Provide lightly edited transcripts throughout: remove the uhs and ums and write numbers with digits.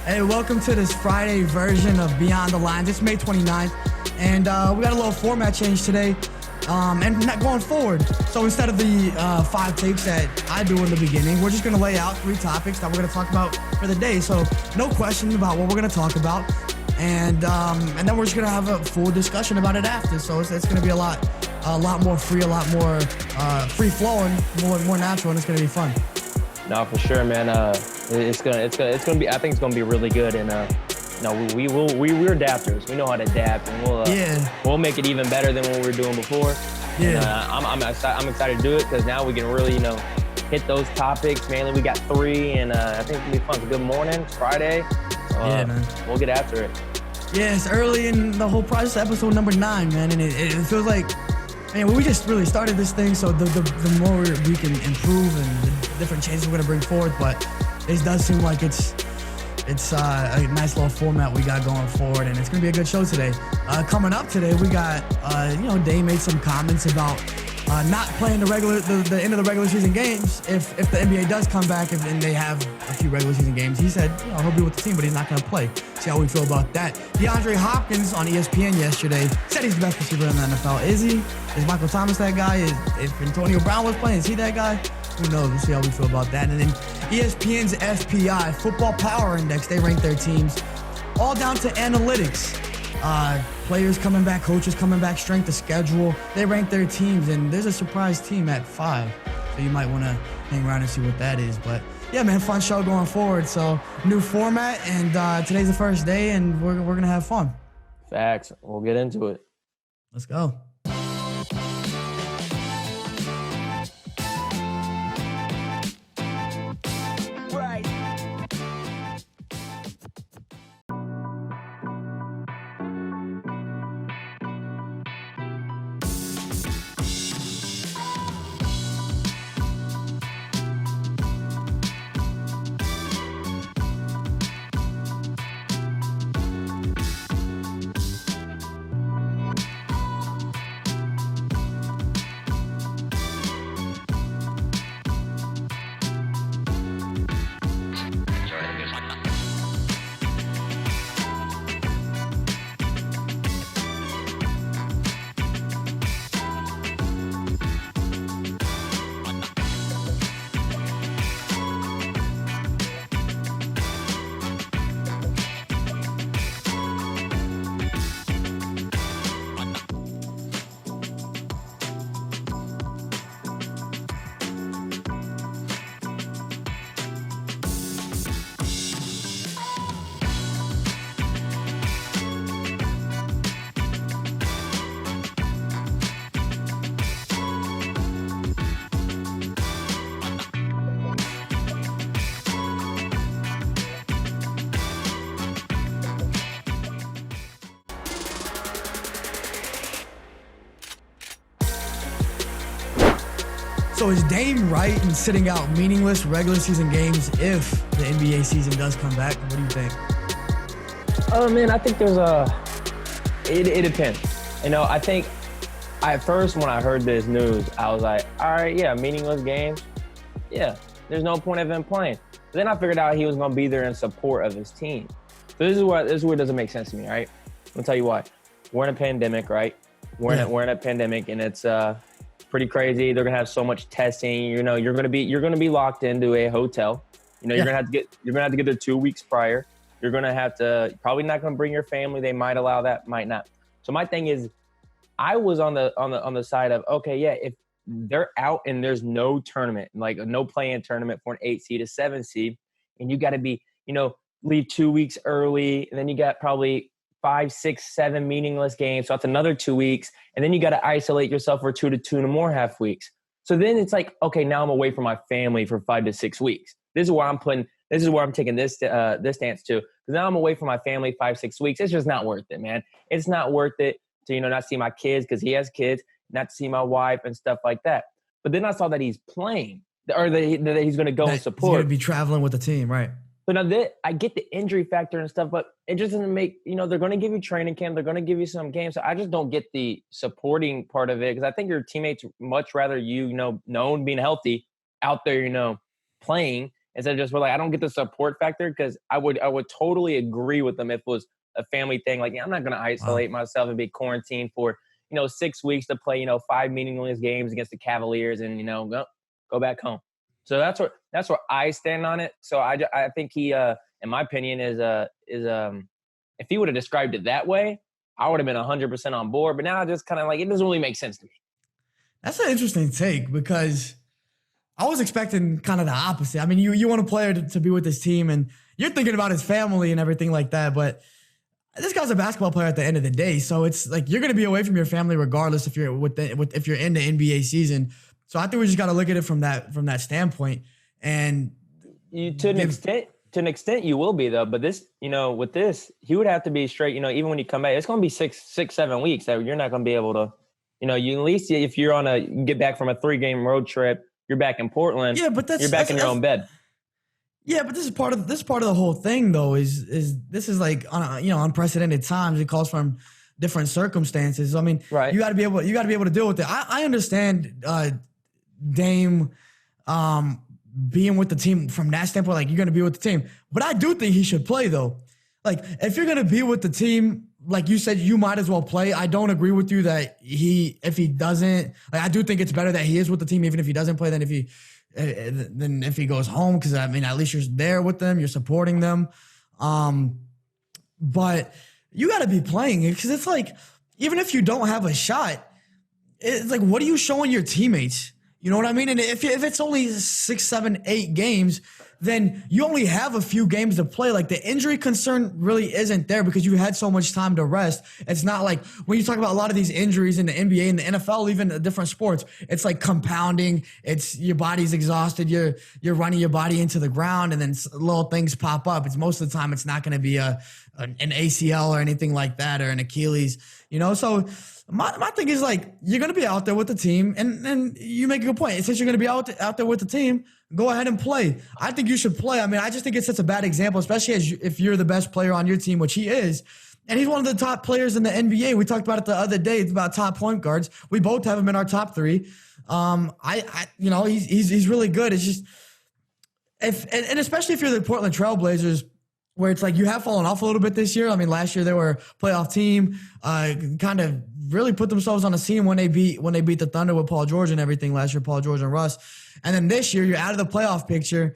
Hey, welcome to this Friday version of Beyond the Lines. It's May 29th, and we got a little format change today, and not going forward. So instead of the 5 takes that I do in the beginning, we're just going to lay out 3 topics that we're going to talk about for the day. So no question about what we're going to talk about, and then we're just going to have a full discussion about it after. So it's going to be a lot more free, a lot more free flowing, more natural, and it's going to be fun. No, for sure, man. It's gonna be. I think it's gonna be really good, and we're adapters. We know how to adapt, and we'll make it even better than what we were doing before. Yeah. And, I'm excited to do it because now we can really hit those topics. Mainly, we got 3, and I think it's gonna be fun. It's a good morning. It's Friday. So, man. We'll get after it. Yeah, it's early in the whole process. Episode number 9, man, and it feels like. Man, we just really started this thing, so the more we can improve and the different changes we're gonna bring forth, but it does seem like it's a nice little format we got going forward, and it's gonna be a good show today. Coming up today, we got Dame made some comments about not playing the end of the regular season games if the NBA does come back and they have a few regular season games. He said he'll be with the team, but he's not gonna play. See how we feel about that. DeAndre Hopkins on ESPN yesterday said he's the best receiver in the NFL. Is he? Is Michael Thomas that guy? If Antonio Brown was playing, is he that guy? Who knows? We'll see how we feel about that. And then ESPN's FPI, Football Power Index, they rank their teams all down to analytics. Players coming back, coaches coming back, strength of schedule. They rank their teams, and there's a surprise team at 5. So you might want to hang around and see what that is. But yeah, man, fun show going forward. So new format, and today's the first day, and we're going to have fun. Facts. We'll get into it. Let's go. So is Dame right in sitting out meaningless regular season games if the NBA season does come back? What do you think? Oh man, I think there's it depends. I think at first when I heard this news, I was like, all right, yeah, meaningless games. Yeah, there's no point of him playing. But then I figured out he was going to be there in support of his team. So this is where it doesn't make sense to me, right? I'll tell you why. We're in a pandemic, right? We're in a pandemic, and it's pretty crazy. They're gonna have so much testing. You're gonna be locked into a hotel. You're gonna have to get there 2 weeks prior. You're gonna have to probably not gonna bring your family. They might allow that, might not. So my thing is, I was on the side of, okay, yeah, if they're out and there's no tournament, like no play-in tournament for an 8 seed, a 7 seed, and you got to be, leave 2 weeks early, and then you got probably 5, 6, 7 meaningless games. So that's another 2 weeks. And then you got to isolate yourself for 2 to 2.5 weeks. So then it's like, okay, now I'm away from my family for 5 to 6 weeks. This is where I'm taking this stance to. Because now I'm away from my family 5, 6 weeks. It's just not worth it, man. It's not worth it to, not see my kids because he has kids, not to see my wife and stuff like that. But then I saw that he's playing or that he's going to go and support. He's going to be traveling with the team, right? So now I get the injury factor and stuff, but it just doesn't make, they're going to give you training camp. They're going to give you some games. So I just don't get the supporting part of it because I think your teammates much rather being healthy out there, playing instead of just we're like, I don't get the support factor, because I would totally agree with them if it was a family thing. Like, yeah, I'm not going to isolate myself and be quarantined for 6 weeks to play 5 meaningless games against the Cavaliers and go back home. So that's where I stand on it. So I think he, in my opinion, is if he would have described it that way, I would have been 100% on board. But now I just kind of like, it doesn't really make sense to me. That's an interesting take, because I was expecting kind of the opposite. I mean, you want a player to be with his team, and you're thinking about his family and everything like that. But this guy's a basketball player at the end of the day, so it's like you're going to be away from your family regardless if you're if you're in the NBA season. So I think we just got to look at it from that standpoint. And to an extent, you will be though. But this, with this, he would have to be straight. Even when you come back, it's going to be 6-7 weeks that you're not going to be able to. You at least if you're you get back from a 3-game road trip, you're back in Portland. Yeah, but you're back in your own bed. Yeah, but this is part of the whole thing though. Is this is like unprecedented times. It calls from different circumstances. I mean, right. You got to be able to deal with it. I understand Dame being with the team from that standpoint. Like, you're going to be with the team, but I do think he should play though. Like, if you're going to be with the team, like you said, you might as well play. I don't agree with you that if he doesn't, like, I do think it's better that he is with the team, even if he doesn't play, than if he goes home. Because I mean, at least you're there with them, you're supporting them. But you got to be playing it, because it's like, even if you don't have a shot, it's like, what are you showing your teammates? You know what I mean? And if it's only 6, 7, 8 games, then you only have a few games to play. Like, the injury concern really isn't there, because you had so much time to rest. It's not like when you talk about a lot of these injuries in the NBA and the NFL, even the different sports, it's like compounding. It's your body's exhausted. You're running your body into the ground, and then little things pop up. It's most of the time it's not going to be an ACL or anything like that, or an Achilles. So my thing is, like, you're going to be out there with the team, and you make a good point. Since you're going to be out there with the team, go ahead and play. I think you should play. I mean, I just think it sets a bad example, especially if you're the best player on your team, which he is. And he's one of the top players in the NBA. We talked about it the other day. It's about top point guards. We both have him in our top 3. He's really good. It's just, and especially if you're the Portland Trailblazers, where it's like you have fallen off a little bit this year. I mean, last year they were a playoff team, kind of really put themselves on the scene when they beat the Thunder with Paul George and everything last year, Paul George and Russ. And then this year you're out of the playoff picture.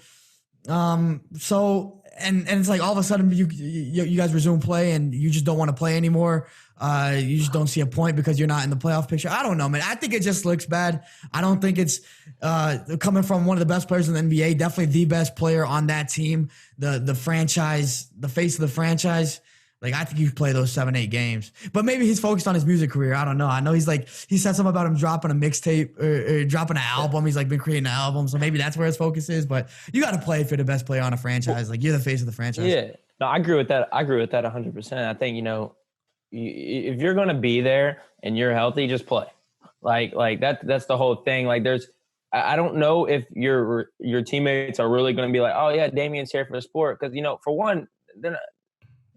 So it's like all of a sudden you guys resume play and you just don't want to play anymore. You just don't see a point because you're not in the playoff picture. I don't know, man. I think it just looks bad. I don't think it's coming from one of the best players in the NBA, definitely the best player on that team, the franchise, the face of the franchise. Like, I think you play those 7, 8 games. But maybe he's focused on his music career. I don't know. I know he said something about him dropping a mixtape or dropping an album. He's like been creating an album. So maybe that's where his focus is. But you got to play if you're the best player on a franchise. Like, you're the face of the franchise. Yeah. No, I agree with that. 100%. I think, if you're going to be there and you're healthy, just play. Like that's the whole thing. Like, I don't know if your teammates are really going to be like, oh yeah, Damian's here for the sport. Cause for one,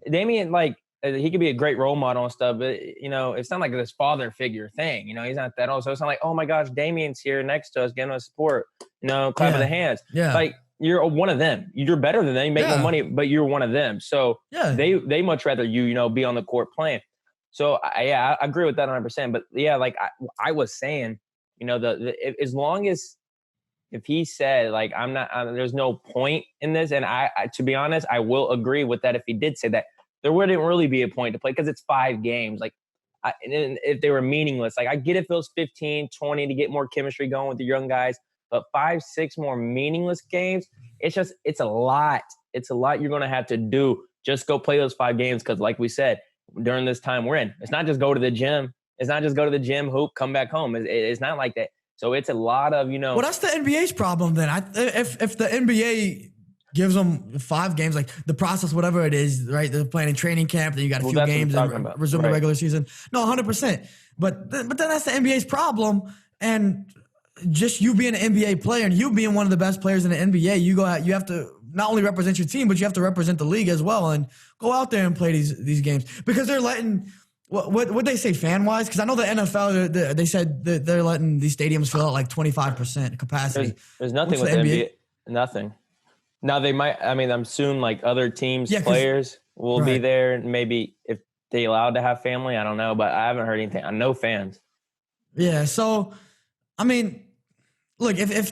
Damian, like, he could be a great role model and stuff, but it's not like this father figure thing. He's not that old. So it's not like, oh my gosh, Damian's here next to us, giving us support, clapping the hands. Yeah. Like, you're one of them. You're better than them. You make more money, but you're one of them. So they much rather you, be on the court playing. So I agree with that 100%. But yeah, like I was saying, as long as if he said, like, I'm not, there's no point in this. And I, to be honest, I will agree with that. If he did say that, there wouldn't really be a point to play because it's 5 games. Like, and if they were meaningless, like, I get if it was 15, 20 to get more chemistry going with the young guys, but 5, 6 more meaningless games, it's a lot. It's a lot you're going to have to do. Just go play those 5 games. Cause like we said, during this time we're in, it's not just go to the gym. It's not just go to the gym, hoop, come back home. It's not like that. So it's a lot of, Well, that's the NBA's problem then. If the NBA gives them 5 games, like the process, whatever it is, right? They're playing in training camp, then you got a few games and resume the regular season. No, 100%. But then that's the NBA's problem. And just you being an NBA player and you being one of the best players in the NBA, you have to not only represent your team, but you have to represent the league as well and go out there and play these games because they're letting. What they say fan wise? Because I know the NFL they said that they're letting these stadiums fill out like 25% capacity. There's nothing with the NBA. Nothing. Now they might. I mean, I'm soon like other teams' players will be there. Maybe if they allowed to have family, I don't know, but I haven't heard anything. I know fans. Yeah. So, I mean, look, if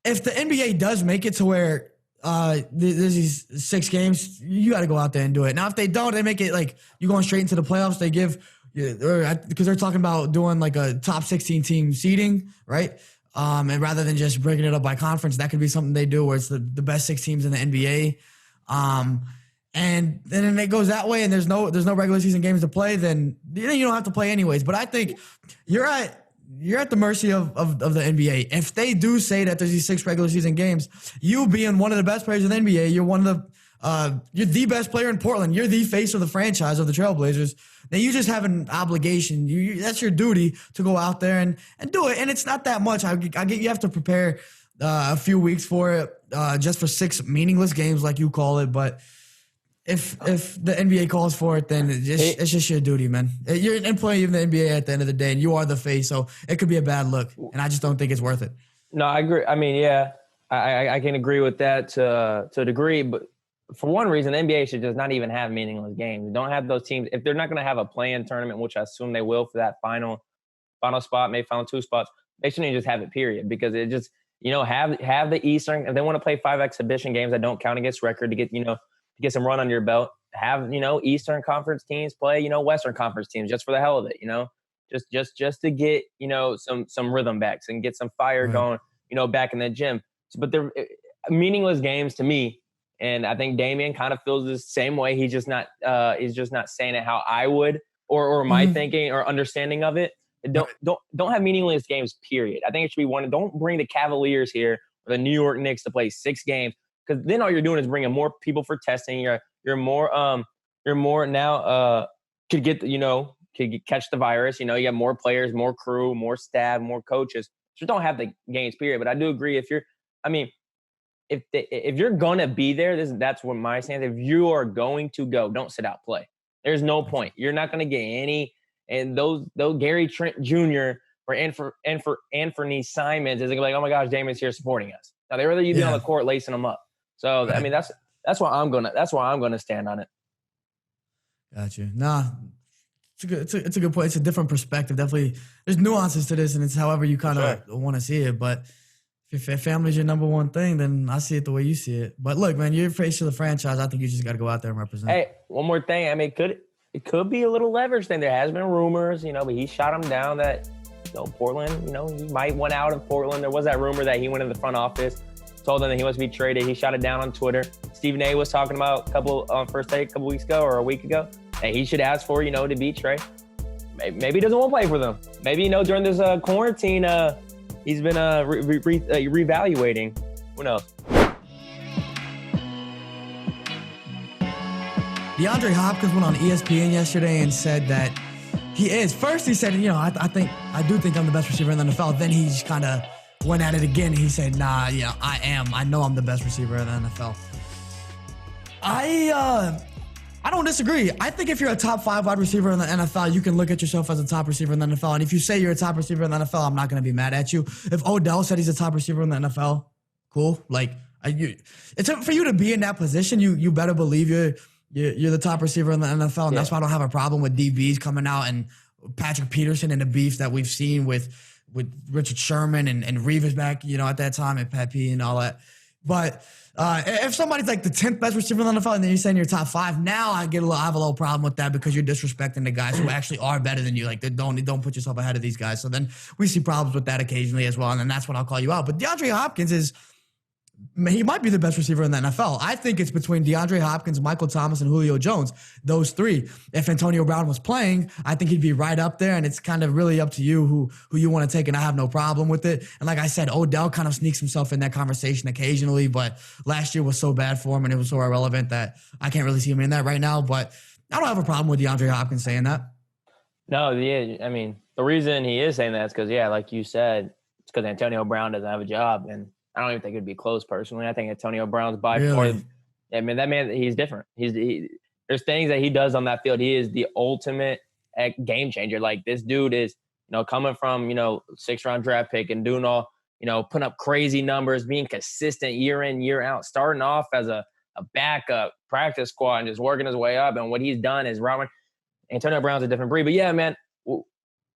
the NBA does make it to where there's these 6 games, you got to go out there and do it. Now, if they don't, they make it like you going straight into the playoffs. They give because they're talking about doing like a top 16 team seeding, right? And rather than just breaking it up by conference, that could be something they do where it's the best 6 teams in the NBA. And then it goes that way, and there's no regular season games to play. Then you don't have to play anyways. But I think you're at the mercy of the NBA. If they do say that there's these 6 regular season games, you being one of the best players in the NBA, you're the best player in Portland. You're the face of the franchise of the Trailblazers. Now you just have an obligation. That's your duty to go out there and do it. And it's not that much. I get you have to prepare a few weeks for it, just for 6 meaningless games, like you call it. But if the NBA calls for it, then it's just your duty, man. You're an employee of the NBA at the end of the day, and you are the face. So it could be a bad look, and I just don't think it's worth it. No, I agree. I mean, yeah, I can agree with that to a degree, but for one reason, the NBA should just not even have meaningless games. Don't have those teams. If they're not going to have a play-in tournament, which I assume they will for that final spot, maybe final 2 spots, they shouldn't just have it, period, because it just, have the Eastern. If they want to play 5 exhibition games that don't count against record to get some run under your belt, have, Eastern Conference teams play, Western Conference teams just for the hell of it, just to get, some rhythm backs and get some fire going, back in the gym. But they're meaningless games to me. And I think Damian kind of feels the same way. He's just not saying it how I would or my thinking or understanding of it. Don't have meaningless games, period. I think it should be one. Don't bring the Cavaliers here or the New York Knicks to play 6 games, because then all you're doing is bringing more people for testing. You're more now could get catch the virus. You have more players, more crew, more staff, more coaches. Just don't have the games, period. But I do agree if you're gonna be there, that's what my stance. If you are going to go, don't sit out, play. There's no point. You're not gonna get any. And those Gary Trent Jr. or Anthony Simons isn't gonna be like, oh my gosh, Damian's here supporting us. Now they rather you be on the court lacing them up. So I mean that's why I'm gonna stand on it. Got you. Nah, it's a good point. It's a different perspective. Definitely, there's nuances to this, and it's however you kind of want to see it. But if family's your number one thing, then I see it the way you see it. But look, man, you're face of the franchise. I think you just got to go out there and represent. Hey, one more thing. I mean, it could be a little leverage thing. There has been rumors, but he shot him down that, Portland, he might want out of Portland. There was that rumor that he went in the front office, told them that he wants to be traded. He shot it down on Twitter. Stephen A was talking about First Take a couple weeks ago or a week ago that he should ask for, to be traded. Maybe he doesn't want to play for them. Maybe, during this quarantine, he's been reevaluating. Who knows? DeAndre Hopkins went on ESPN yesterday and said that he is. First, he said, I do think I'm the best receiver in the NFL. Then he just kind of went at it again. He said, nah, I am. I know I'm the best receiver in the NFL. I don't disagree. I think if you're a top 5 wide receiver in the NFL, you can look at yourself as a top receiver in the NFL. And if you say you're a top receiver in the NFL, I'm not going to be mad at you. If Odell said he's a top receiver in the NFL, cool. It's for you to be in that position. You better believe you're the top receiver in the NFL. And that's why I don't have a problem with DBs coming out and Patrick Peterson and the beef that we've seen with Richard Sherman and Revis back, at that time, and Pat P and all that. But if somebody's like the 10th best receiver in the NFL and then you're saying you're top 5, now I have a little problem with that because you're disrespecting the guys who actually are better than you. Like, don't put yourself ahead of these guys. So then we see problems with that occasionally as well, and then that's when I'll call you out. But DeAndre Hopkins he might be the best receiver in the NFL. I think it's between DeAndre Hopkins, Michael Thomas, and Julio Jones. Those 3. If Antonio Brown was playing, I think he'd be right up there, and it's kind of really up to you who you want to take, and I have no problem with it. And like I said, Odell kind of sneaks himself in that conversation occasionally, but last year was so bad for him, and it was so irrelevant that I can't really see him in that right now. But I don't have a problem with DeAndre Hopkins saying that. No, I mean, the reason he is saying that is because, like you said, it's because Antonio Brown doesn't have a job, and I don't even think it'd be close personally. I think Antonio Brown's by far. I mean, that man, he's different. There's things that he does on that field. He is the ultimate game changer. Like, this dude is, coming from, 6th round draft pick and doing all, putting up crazy numbers, being consistent year in, year out, starting off as a backup practice squad and just working his way up. And what he's done is Robert Antonio Brown's a different breed. But yeah, man,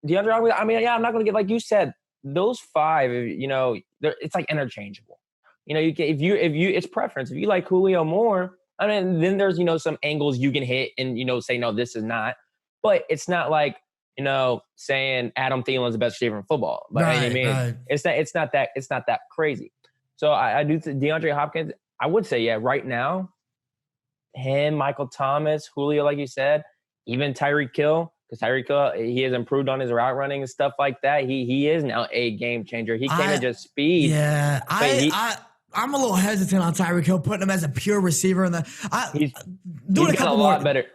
DeAndre Hopkins, I mean, yeah, I'm not going to get, like you said, those 5, it's like interchangeable. If you it's preference. If you like Julio more, I mean, then there's, some angles you can hit and, say, no, this is not. But it's not like, saying Adam Thielen's the best receiver in football. But right. It's not that crazy. So I do DeAndre Hopkins, I would say, yeah, right now, him, Michael Thomas, Julio, like you said, even Tyreek Hill, because Tyreek Hill, he has improved on his route running and stuff like that. He is now a game changer. He came in just speed. Yeah, I'm a little hesitant on Tyreek Hill, putting him as a pure receiver. He's got a lot better.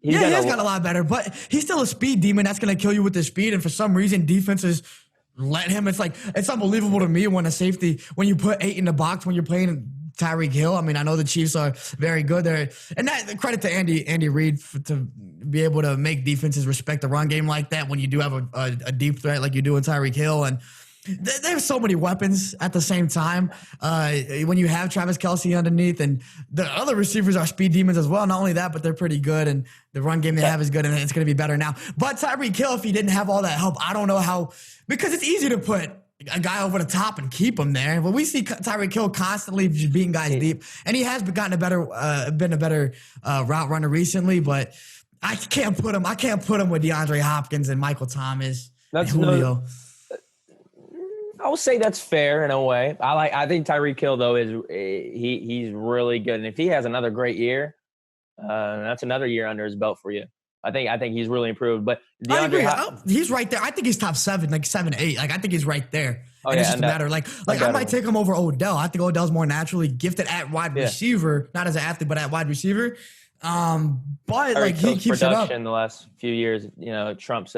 He has got a lot better, but he's still a speed demon. That's going to kill you with his speed. And for some reason, defenses let him. It's unbelievable to me when you put 8 in the box when you're playing Tyreek Hill. I mean, I know the Chiefs are very good there. And that credit to Andy Reid to be able to make defenses respect the run game like that when you do have a deep threat like you do in Tyreek Hill. And there's so many weapons at the same time. When you have Travis Kelce underneath, and the other receivers are speed demons as well. Not only that, but they're pretty good, and the run game they have is good, and it's going to be better now. But Tyreek Hill, if he didn't have all that help, I don't know how, because it's easy to put a guy over the top and keep him there. But we see Tyreek Hill constantly just beating guys deep, and he has been a better route runner recently. But I can't put him with DeAndre Hopkins and Michael Thomas and Julio. I would say that's fair in a way. I think Tyreek Hill though he's really good, and if he has another great year, that's another year under his belt for you. I think he's really improved. But he's right there. I think he's top 7, like 7, 8. Like I think he's right there. Oh, and it's just a matter. Like I might take him over Odell. I think Odell's more naturally gifted at wide receiver, not as an athlete, but at wide receiver. But like he keeps it up. In the last few years, trumps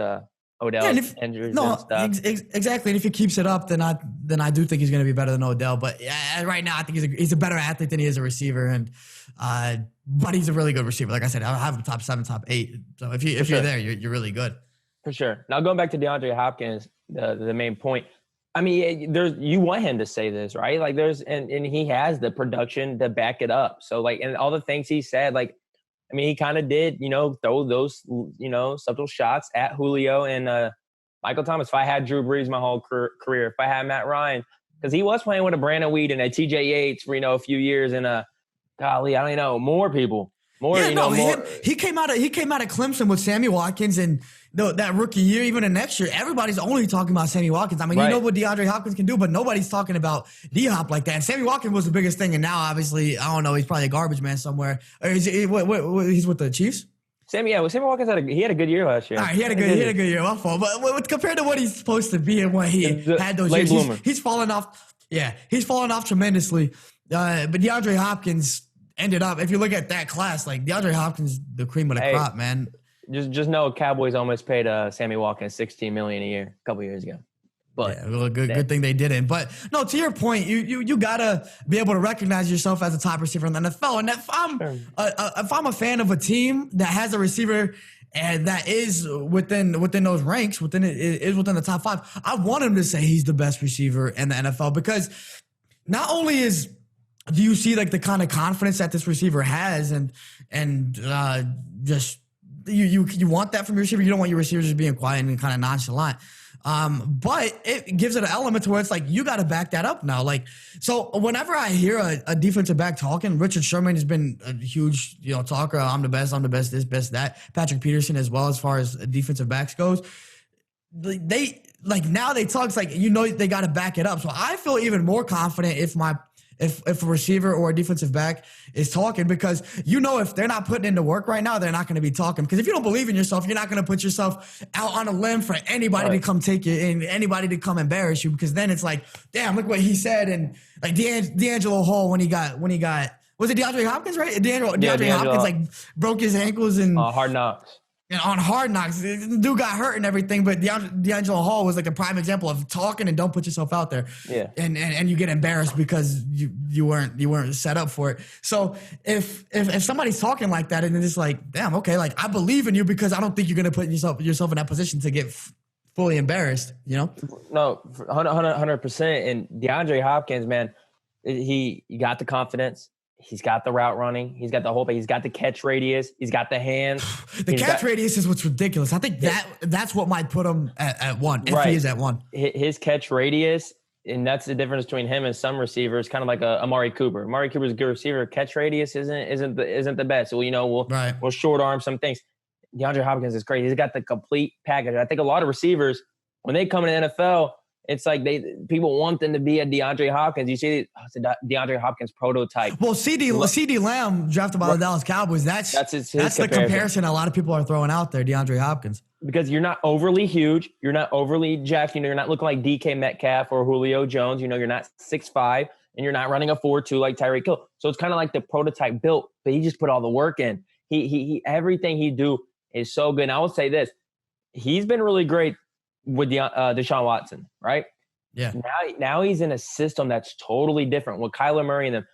Odell's injuries and stuff. Exactly. And if he keeps it up, then I do think he's going to be better than Odell. But right now, I think he's a better athlete than he is a receiver. And but he's a really good receiver. Like I said, I have him top 7, top 8. So if you're there, you're really good. For sure. Now going back to DeAndre Hopkins, the main point. I mean, you want him to say this, right? Like and he has the production to back it up. So like, and all the things he said, like, I mean, he kind of did, throw those, subtle shots at Julio and Michael Thomas. If I had Drew Brees my whole career, if I had Matt Ryan, because he was playing with a Brandon Wheat and a TJ Yates for, a few years, and golly, I don't know, more people. He came out of Clemson with Sammy Watkins, and that rookie year, even the next year, everybody's only talking about Sammy Watkins. I mean, You know what DeAndre Hopkins can do, but nobody's talking about D-Hop like that. And Sammy Watkins was the biggest thing, and now obviously, I don't know, he's probably a garbage man somewhere. Or he's with the Chiefs? Sammy Watkins had a good year last year. All right, he had a good year. My fault. But compared to what he's supposed to be and what he had those years, he's fallen off. Yeah, he's fallen off tremendously. But DeAndre Hopkins ended up, if you look at that class, like DeAndre Hopkins, the cream of the crop, man. Just know Cowboys almost paid Sammy Watkins $16 million a year a couple years ago. But good thing they didn't. But no, to your point, you gotta be able to recognize yourself as a top receiver in the NFL. And if I'm a fan of a team that has a receiver and that is within those ranks, within the top 5, I want him to say he's the best receiver in the NFL, because not only do you see like the kind of confidence that this receiver has, and just you want that from your receiver. You don't want your receivers just being quiet and kind of nonchalant. But it gives it an element to where it's like, you got to back that up now. Like, so whenever I hear a defensive back talking, Richard Sherman has been a huge, talker. I'm the best, this, best, that. Patrick Peterson as well, as far as defensive backs goes. They now they talk, it's like, they got to back it up. So I feel even more confident if a receiver or a defensive back is talking, because if they're not putting in the work right now, they're not going to be talking. Because if you don't believe in yourself, you're not going to put yourself out on a limb for anybody to come take you and anybody to come embarrass you, because then it's like, damn, look what he said. And like D'Angelo Hall when he got was it DeAndre Hopkins, right? DeAndre Hopkins like broke his ankles and Hard Knocks. And on Hard Knocks, the dude got hurt and everything, but D'Angelo Hall was like a prime example of talking and don't put yourself out there. Yeah. And you get embarrassed because you weren't set up for it. So if somebody's talking like that and it's like, damn, okay, like I believe in you because I don't think you're gonna put yourself in that position to get fully embarrassed, you know? No, 100%. And DeAndre Hopkins, man, he got the confidence. He's got the route running. He's got the whole thing. He's got the catch radius. He's got the hands. The catch radius is what's ridiculous. I think that's what might put him at one. If he is at one. His catch radius, and that's the difference between him and some receivers, kind of like Amari Cooper. Amari Cooper's a good receiver. Catch radius isn't the best. Well, we'll short arm some things. DeAndre Hopkins is great. He's got the complete package. I think a lot of receivers, when they come in the NFL, it's like people want them to be a DeAndre Hopkins. You see, it's a DeAndre Hopkins prototype. Well, CD Lamb drafted by the Dallas Cowboys. That's the comparison a lot of people are throwing out there. DeAndre Hopkins, because you're not overly huge, you're not overly jacked. You're not looking like DK Metcalf or Julio Jones. You're not 6'5", and you're not running a 4.2 like Tyreek Hill. So it's kind of like the prototype built, but he just put all the work in. He everything he do is so good. And I will say this: he's been really great with Deshaun Watson, right? Yeah. Now he's in a system that's totally different with Kyler Murray and them.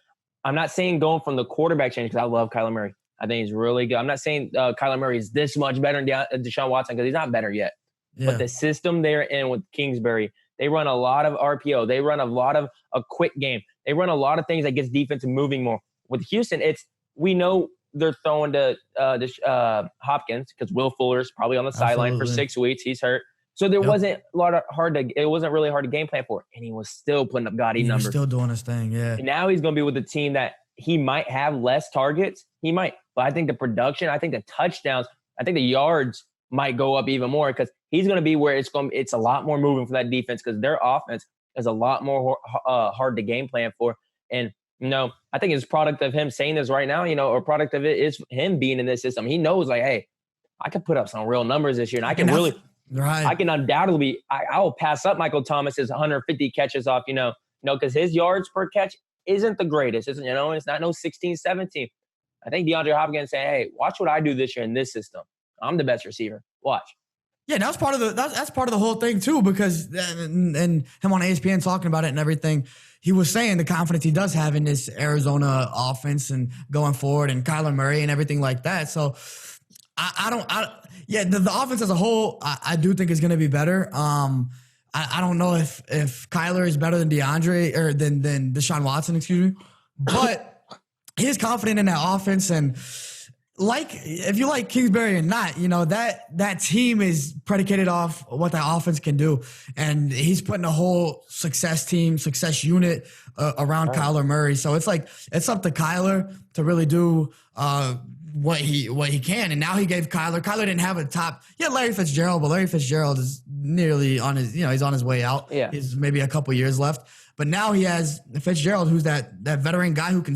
I'm not saying going from the quarterback change, because I love Kyler Murray. I think he's really good. I'm not saying Kyler Murray is this much better than Deshaun Watson, because he's not better yet. Yeah. But the system they're in with Kingsbury, they run a lot of RPO. They run a lot of a quick game. They run a lot of things that gets defense moving more. With Houston, we know they're throwing to Hopkins, because Will Fuller's probably on the sideline for 6 weeks. He's hurt. So there wasn't it wasn't really hard to game plan for, and he was still putting up gaudy numbers. Still doing his thing, yeah. And now he's going to be with a team that he might have less targets. He might, but I think the production, I think the touchdowns, I think the yards might go up even more, because he's going to be where it's a lot more moving for that defense, because their offense is a lot more hard to game plan for. And I think it's a product of him saying this right now. Or product of it is him being in this system. He knows, like, hey, I could put up some real numbers this year, and I can really. Right. I can undoubtedly, I will pass up Michael Thomas's 150 catches off, because his yards per catch isn't the greatest. It's not no 16, 17. I think DeAndre Hopkins saying, hey, watch what I do this year in this system. I'm the best receiver. Watch. Yeah, that's part of the whole thing too, because and him on ESPN talking about it and everything, he was saying the confidence he does have in this Arizona offense and going forward, and Kyler Murray and everything like that. So the offense as a whole, I do think is going to be better. I don't know if Kyler is better than DeAndre or than Deshaun Watson, excuse me, but he's confident in that offense. And if you like Kingsbury or not, that team is predicated off what that offense can do. And he's putting a whole success unit around Kyler Murray. So it's up to Kyler to really do what he can. And now he gave Kyler didn't have a top. Yeah, Larry Fitzgerald, but Larry Fitzgerald is nearly on his, he's on his way out. Yeah. He's maybe a couple years left. But now he has Fitzgerald, who's that veteran guy who can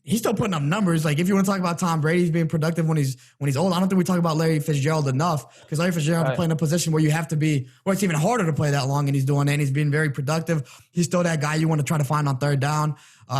he's still putting up numbers. Like, if you want to talk about Tom Brady's being productive when he's old, I don't think we talk about Larry Fitzgerald enough, because Larry Fitzgerald playing in a position where you have to be, where it's even harder to play that long, and he's doing that, and he's being very productive. He's still that guy you want to try to find on third down.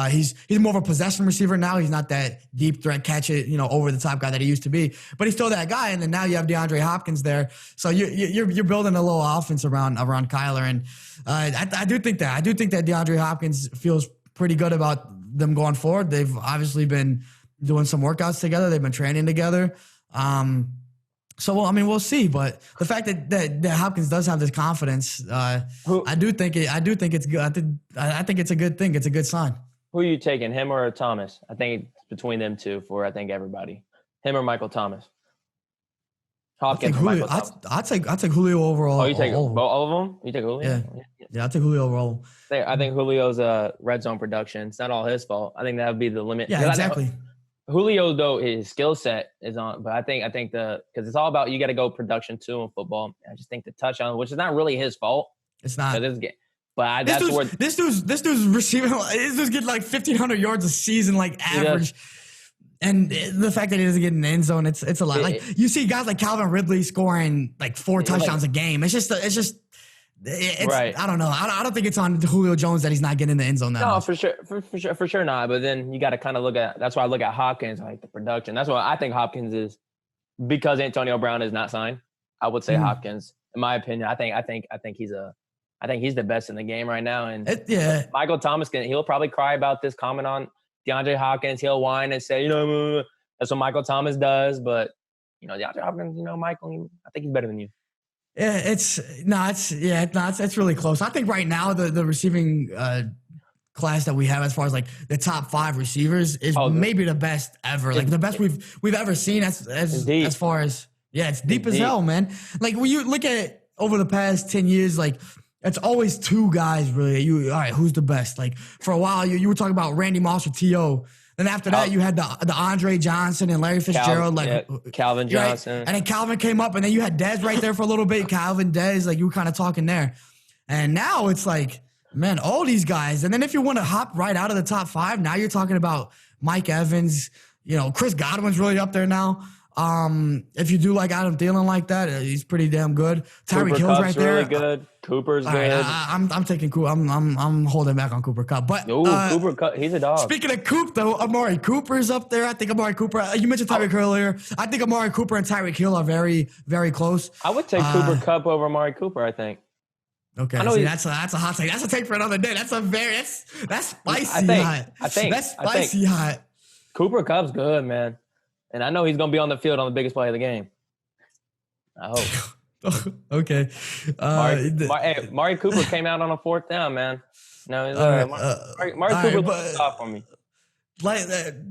He's more of a possession receiver now. He's not that deep threat catch it, over the top guy that he used to be, but he's still that guy. And then now you have DeAndre Hopkins there, so you're building a little offense around Kyler, and I do think that DeAndre Hopkins feels pretty good about them going forward. They've obviously been doing some workouts together. They've been training together. So, we'll see. But the fact that Hopkins does have this confidence, I do think it's good. I think it's a good thing. It's a good sign. Who are you taking, him or Thomas? I think it's between them two for, I think, everybody. Him or Michael Thomas? Hopkins or Michael Thomas? I'll take Julio overall. Oh, you take all of them? You take Julio? Yeah, I'll take Julio overall. I think Julio's red zone production. It's not all his fault. I think that would be the limit. Yeah, exactly. Julio, though, his skill set is on, but I think because it's all about, you got to go production too in football. I just think the touchdown, which is not really his fault. It's not. But this dude's receiving. This dude's getting like 1,500 yards a season, like average. And the fact that he doesn't get in the end zone, it's a lot. Like, you see guys like Calvin Ridley scoring like 4 touchdowns a game. It's just right. I don't know. I don't think it's on Julio Jones that he's not getting in the end zone that much. For sure not. But then you got to kind of look at. That's why I look at Hopkins, like the production. That's why I think Hopkins is, because Antonio Brown is not signed. I would say Hopkins, in my opinion. I think he's the best in the game right now. And Michael Thomas he'll probably cry about this comment on DeAndre Hopkins. He'll whine and say, that's what Michael Thomas does. But DeAndre Hopkins, Michael, I think he's better than you. Yeah, it's really close. I think right now the receiving class that we have as far as like the top 5 receivers is maybe the best ever. Like the best we've ever seen as far as it's deep as hell, man. Like when you look at it over the past 10 years, like it's always 2 guys really. All right, who's the best? Like for a while you were talking about Randy Moss or T.O. Then after that, you had the Andre Johnson and Larry Fitzgerald, Calvin Johnson, right? And then Calvin came up, and then you had Dez right there for a little bit. Calvin, Dez, like you were kind of talking there, and now it's like, man, all these guys. And then if you want to hop right out of the top 5, now you're talking about Mike Evans. Chris Godwin's really up there now. If you do like Adam Thielen like that, he's pretty damn good. Tyreek Hill's right there. Really good. Cooper's good. Right, I'm taking Cooper. I'm holding back on Cooper Kupp. But Cooper Kupp, he's a dog. Speaking of Coop, though, Amari Cooper's up there. I think Amari Cooper. You mentioned Tyreek Hill earlier. I think Amari Cooper and Tyreek Hill are very, very close. I would take Cooper Kupp over Amari Cooper, I think. Okay, that's a hot take. That's a take for another day. That's spicy hot. That's spicy hot. Cooper Kupp's good, man. And I know he's going to be on the field on the biggest play of the game. I hope. Okay. Mari Cooper came out on a 4th down, man. No, Mari Cooper looks off for me. Like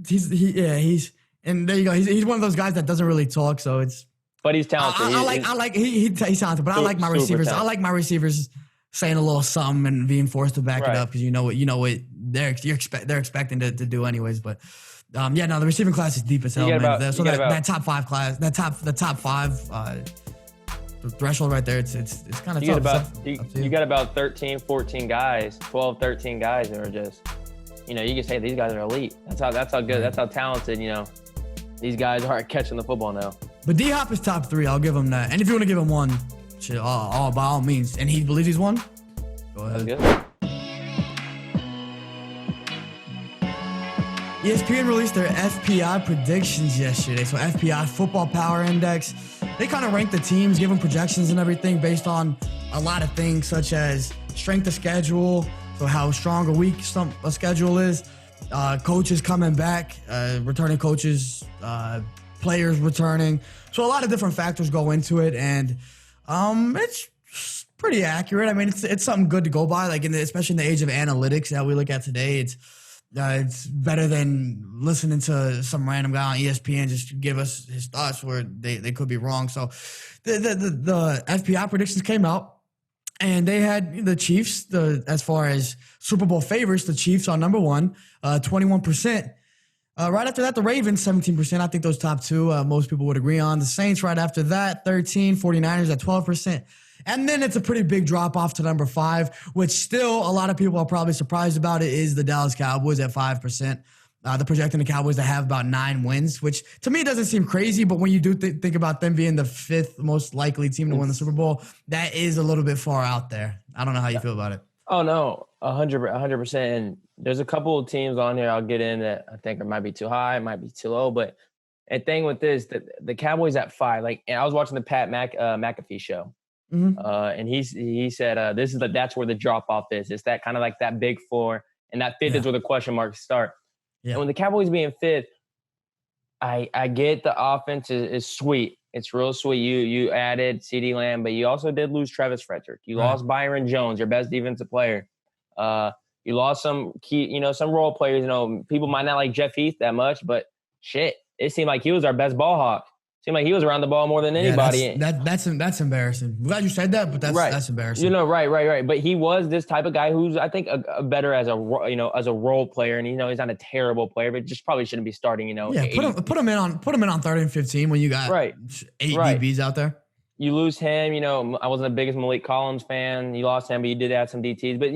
he's and there you go. He's one of those guys that doesn't really talk, so it's. But he's talented. He's talented. But I like my receivers. Talented. I like my receivers saying a little something and being forced to back it up because you know what they're expecting to do anyways. But. The receiving class is deep as hell, man. That top 5 class, the top 5 the threshold right there, it's kind of tough. You got about 13, 14 guys, 12, 13 guys that are just, you can say these guys are elite. That's how good, that's how talented, these guys are at catching the football now. But D-Hop is top 3. I'll give him that. And if you want to give him 1, by all means. And he believes he's 1, go ahead. That's good. ESPN released their FPI predictions yesterday. So FPI, Football Power Index, they kind of rank the teams, give them projections and everything based on a lot of things such as strength of schedule, so how strong or weak a schedule is, coaches coming back, returning coaches, players returning. So a lot of different factors go into it, and it's pretty accurate. I mean, it's something good to go by, like especially in the age of analytics that we look at today. It's better than listening to some random guy on ESPN just give us his thoughts where they could be wrong. So the FPI predictions came out, and they had the Chiefs, as far as Super Bowl favorites, the Chiefs are number 1, 21%. Right after that, the Ravens, 17%. I think those top 2, most people would agree on. The Saints right after that, 13%. 49ers at 12%. And then it's a pretty big drop off to number 5, which still a lot of people are probably surprised about it, is the Dallas Cowboys at 5%. They're projecting the Cowboys to have about 9 wins, which to me doesn't seem crazy. But when you do think about them being the 5th most likely team to win the Super Bowl, that is a little bit far out there. I don't know how you feel about it. Oh, no, 100%. And there's a couple of teams on here I'll get in that I think it might be too high, it might be too low. But the thing with this, the Cowboys at 5, and I was watching the Pat McAfee show. Mm-hmm. And he said that's where the drop off is. It's that kind of like that big 4, and that 5th is where the question marks start. Yeah. And when the Cowboys being 5th, I get the offense is sweet. It's real sweet. You added CeeDee Lamb, but you also did lose Travis Frederick. You lost Byron Jones, your best defensive player. You lost some key, some role players. People might not like Jeff Heath that much, but shit, it seemed like he was our best ball hawk. Seemed like he was around the ball more than anybody. That's embarrassing. I'm glad you said that, but that's embarrassing. Right. But he was this type of guy who's, I think, a better as a role player, and he's not a terrible player, but just probably shouldn't be starting. Put him in on 3rd and 15 when you got 8 DBs out there. You lose him. I wasn't the biggest Malik Collins fan. You lost him, but you did add some DTs. But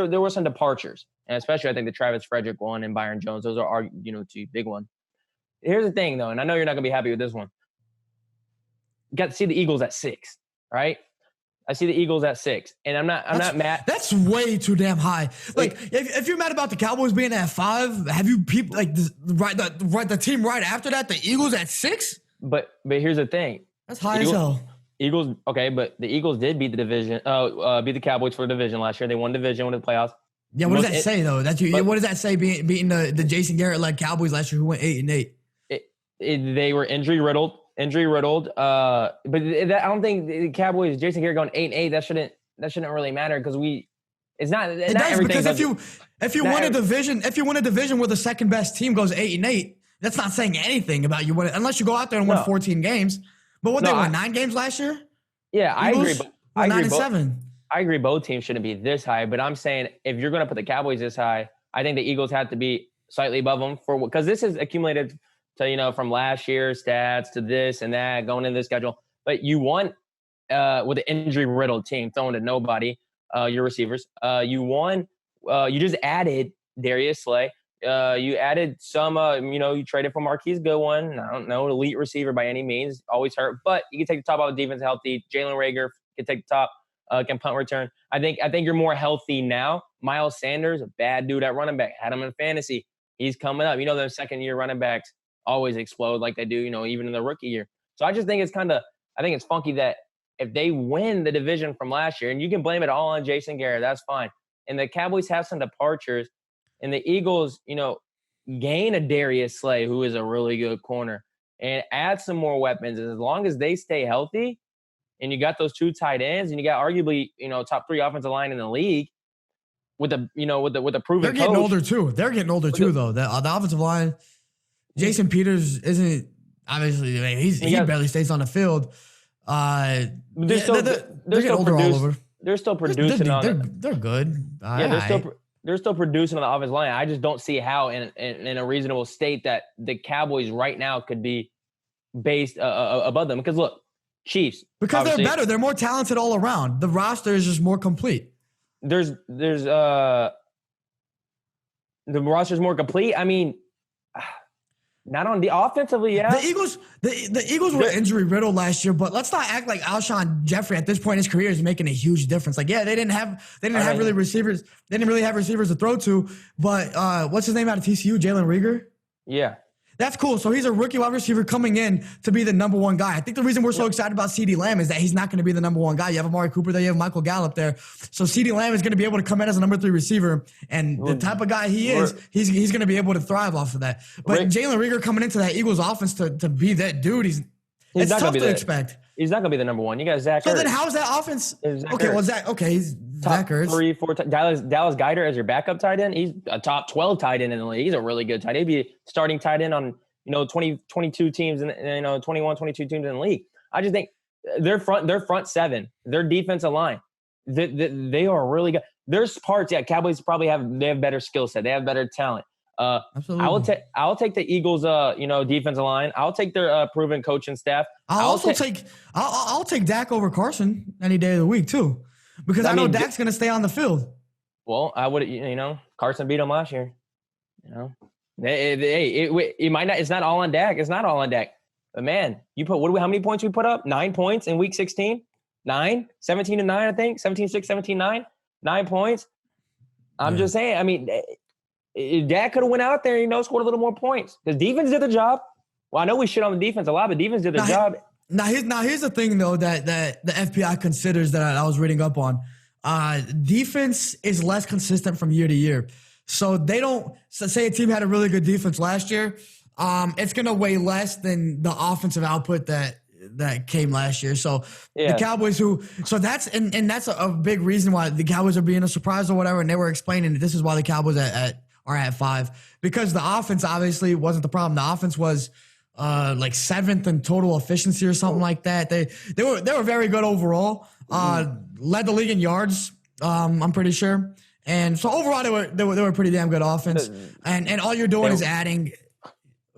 there were some departures, and especially I think the Travis Frederick one and Byron Jones. Those are 2 big ones. Here's the thing, though, and I know you're not gonna be happy with this one. Got to see the Eagles at 6, right? I see the Eagles at 6, and I'm not mad. That's way too damn high. Like, if you're mad about the Cowboys being at 5, have you people like the team right after that? The Eagles at 6. But here's the thing. That's high as hell. Eagles, okay, but the Eagles did beat the division. Beat the Cowboys for the division last year. They won division, won the playoffs. Yeah, what does that say though? What does that say? Beating the Jason Garrett led Cowboys last year, who went 8-8. They were injury riddled. injury riddled. But I don't think the Cowboys, Jason Garrett going 8-8. That shouldn't really matter because it's not. It does because if you win a division where the second best team goes 8-8, that's not saying anything about you winning unless you go out there and win 14 games. But they won 9 games last year. Yeah, I agree. But I agree. 9-7. I agree. Both teams shouldn't be this high. But I'm saying if you're going to put the Cowboys this high, I think the Eagles have to be slightly above them because this is accumulated to from last year's stats to this and that going into the schedule. But you won with an injury riddled team throwing to nobody. Your receivers. You won. You just added Darius Slay. You added some. You traded for Marquise Goodwin. I don't know, elite receiver by any means. Always hurt, but you can take the top off the defense healthy. Jalen Reagor can take the top. Can punt return. I think you're more healthy now. Miles Sanders, a bad dude at running back. Had him in fantasy. He's coming up. Their second year running backs always explode like they do. Even in the rookie year. So I just think it's funky that. If they win the division from last year, and you can blame it all on Jason Garrett, that's fine. And the Cowboys have some departures, and the Eagles, gain a Darius Slay, who is a really good corner, and add some more weapons. And as long as they stay healthy, and you got those 2 tight ends, and you got arguably, top 3 offensive line in the league, with the proven they're getting older too. They're getting older too, though. The offensive line, Jason Peters isn't obviously. I mean, he barely stays on the field. They're still older all over. They're still producing they're good. They're still producing on the offensive line. I just don't see how in a reasonable state that the Cowboys right now could be based above them. Because look, Chiefs because they're better. They're more talented all around. The roster is just more complete. The roster's more complete. I mean. Not on the offensively, yeah. The Eagles were injury riddled last year, but let's not act like Alshon Jeffrey at this point in his career is making a huge difference. Like, yeah, they didn't have really receivers. They didn't really have receivers to throw to. But what's his name out of TCU? Jalen Reagor. Yeah. That's cool. So he's a rookie wide receiver coming in to be the number 1 guy. I think the reason we're so excited about CeeDee Lamb is that he's not going to be the number 1 guy. You have Amari Cooper there. You have Michael Gallup there. So CeeDee Lamb is going to be able to come in as a number 3 receiver. And the type of guy he is, he's going to be able to thrive off of that. But Jalen Reagor coming into that Eagles offense to be that dude, it's tough to expect. He's not going to be the number 1. You got Zach Ertz. So then how's that offense? He's Zach Ertz. 3, 4. Dallas Goedert as your backup tight end. He's a top 12 tight end in the league. He's a really good tight end. He'd be starting tight end on 22 teams and 21, 22 teams in the league. I just think their front 7, their defensive line, they are really good. There's parts, Cowboys probably have better skill set. They have better talent. Absolutely. I'll take the Eagles, defensive line. I'll take their proven coaching staff. I'll take Dak over Carson any day of the week too, because I know Dak's going to stay on the field. Well, I would, Carson beat him last year. It might not. It's not all on Dak. It's not all on Dak. But man, how many points we put up? 9 points in week 16. 17-9, I think. 17-6, 17-9. 9 points. I'm just saying. I mean, Dak could have went out there, scored a little more points. Because defense did the job. Well, I know we shit on the defense a lot, but defense did the job. Now here's the thing though that the FPI considers that I was reading up on. Defense is less consistent from year to year. So they don't say a team had a really good defense last year. It's going to weigh less than the offensive output that came last year. So the Cowboys that's a big reason why the Cowboys are being a surprise or whatever. And they were explaining that this is why the Cowboys are at 5, because the offense obviously wasn't the problem. The offense was like 7th in total efficiency or something like that. They were very good overall. Led the league in yards. I'm pretty sure. And so overall, they were pretty damn good offense. And all you're doing is adding.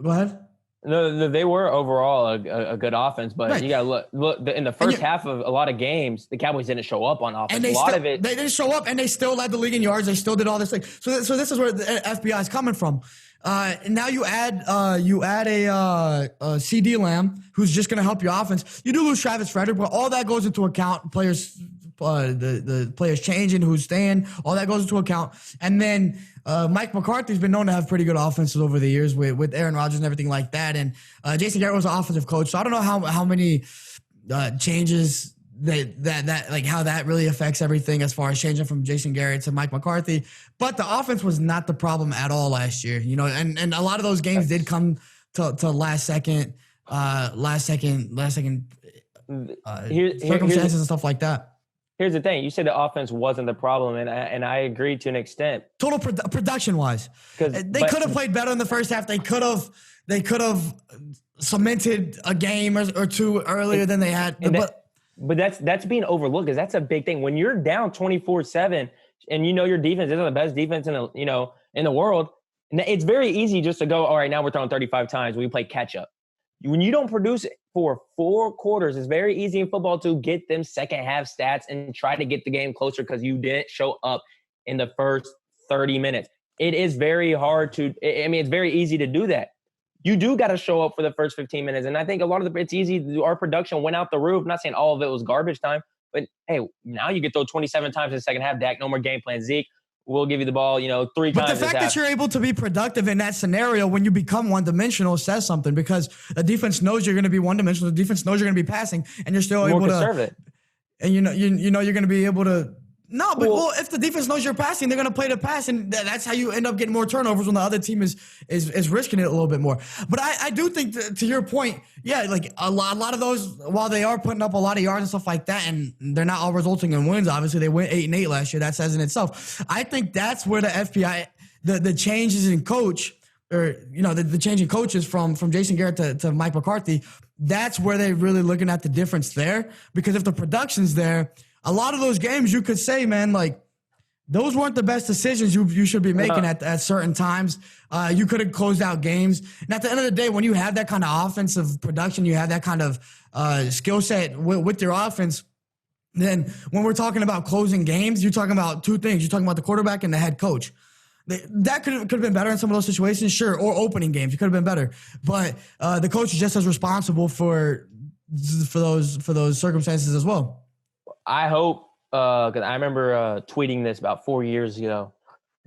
Go ahead. No, they were overall a good offense, but you got to look in the first half of a lot of games, the Cowboys didn't show up on offense. And they didn't show up, and they still led the league in yards. They still did all this thing. So this is where the FBI is coming from. And now you add a CD Lamb, who's just going to help your offense. You do lose Travis Frederick, but all that goes into account. Players. The players changing, who's staying, all that goes into account. And then Mike McCarthy's been known to have pretty good offenses over the years with Aaron Rodgers and everything like that. And Jason Garrett was an offensive coach, so I don't know how many changes that like how that really affects everything as far as changing from Jason Garrett to Mike McCarthy. But the offense was not the problem at all last year, and a lot of those games did come to last second last second Here- circumstances and stuff like that. Here's the thing. You said the offense wasn't the problem, and I agree to an extent. Total production wise, they could have played better in the first half. They could have cemented a game or two earlier than they had. But that's being overlooked, because that's a big thing. When you're down 24-7 and your defense isn't the best defense in the world, and it's very easy just to go, all right, now we're throwing 35 times. We play catch up. When you don't produce for 4 quarters, it's very easy in football to get them second half stats and try to get the game closer because you didn't show up in the first 30 minutes. It is very hard it's very easy to do that. You do got to show up for the first 15 minutes. And I think a lot of it's easy. Our production went out the roof. I'm not saying all of it was garbage time, but hey, now you get throw 27 times in the second half. Dak, no more game plan. Zeke, we'll give you the ball, 3 times. But the fact that you're able to be productive in that scenario when you become one-dimensional says something, because the defense knows you're going to be one-dimensional. The defense knows you're going to be passing, and you're still able to. And you know you're going to be able to. No, but if the defense knows you're passing, they're going to play the pass, and that's how you end up getting more turnovers when the other team is risking it a little bit more. But I do think, to your point, yeah, like a lot of those, while they are putting up a lot of yards and stuff like that, and they're not all resulting in wins, obviously they went 8-8 last year. That says in itself. I think that's where the FPI, the changes in coach, or the change in coaches from Jason Garrett to Mike McCarthy, that's where they're really looking at the difference there. Because if the production's there, a lot of those games you could say, man, like those weren't the best decisions you should be making at certain times. You could have closed out games. And at the end of the day, when you have that kind of offensive production, you have that kind of skill set with your offense, then when we're talking about closing games, you're talking about 2 things. You're talking about the quarterback and the head coach. That could have been better in some of those situations, sure, or opening games. It could have been better. But the coach is just as responsible for those circumstances as well. I hope, because I remember tweeting this about 4 years ago,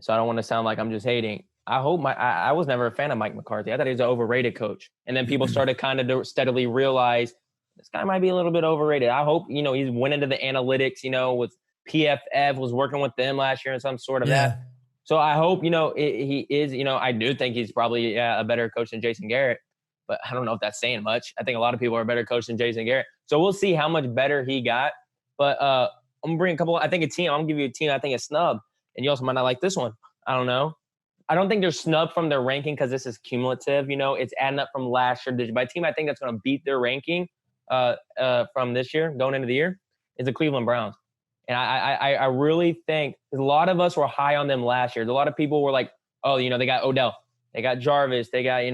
so I don't want to sound like I'm just hating. I hope I was never a fan of Mike McCarthy. I thought he was an overrated coach. And then people started kind of steadily realize this guy might be a little bit overrated. I hope, he went into the analytics, with PFF, was working with them last year and some sort of that. So I hope, he is, I do think he's probably a better coach than Jason Garrett, but I don't know if that's saying much. I think a lot of people are a better coach than Jason Garrett. So we'll see how much better he got. But I'm going to bring a couple. I think a team. I'm going to give you a team I think is snub. And you also might not like this one. I don't know. I don't think they're snubbed from their ranking because this is cumulative. It's adding up from last year. But a team I think that's going to beat their ranking from this year, going into the year, is the Cleveland Browns. And I really think a lot of us were high on them last year. A lot of people were like, oh, they got Odell. They got Jarvis. They got,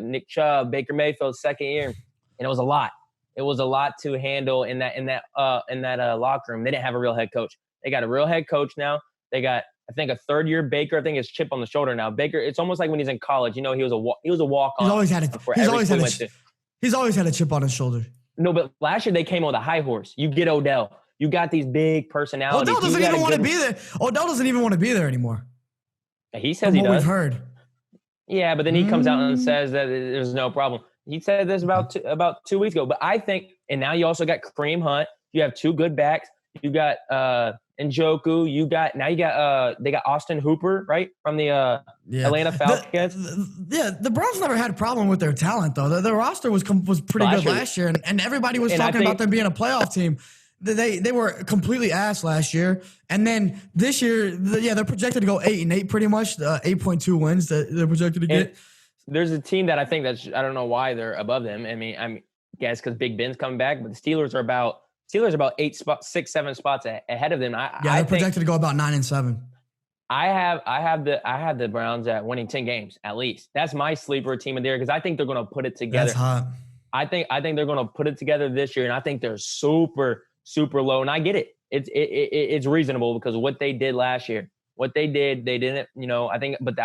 Nick Chubb, Baker Mayfield, second year. And it was a lot. It was a lot to handle in that locker room. They didn't have a real head coach. They got a real head coach now. They got, I think, a third-year Baker. I think it's chip on the shoulder now. Baker, it's almost like when he's in college. He was a walk-on. He's always had a chip on his shoulder. No, but last year they came on the high horse. You get Odell. You got these big personalities. Odell doesn't even want to be there. Odell doesn't even want to be there anymore. He says he does. We've heard. Yeah, but then he comes out and says that there's no problem. He said this about 2 weeks ago. But I think, and now you also got Kareem Hunt. You have 2 good backs. You got Njoku. They got Austin Hooper, right, from the Atlanta Falcons. The Browns never had a problem with their talent, though. The roster was pretty good last year, and everybody was talking about them being a playoff team. They were completely ass last year, and then this year, they're projected to go 8-8, pretty much 8.2 wins that they're projected to get. There's a team that I think I don't know why they're above them. I guess because Big Ben's coming back, but the Steelers are about 6, 7 spots ahead of them. They're projected to go about 9-7. I have the Browns at winning 10 games at least. That's my sleeper team in there because I think they're going to put it together. That's hot. I think they're going to put it together this year, and I think they're super, super low. And I get it. It's reasonable because of what they did last year. What they didn't, I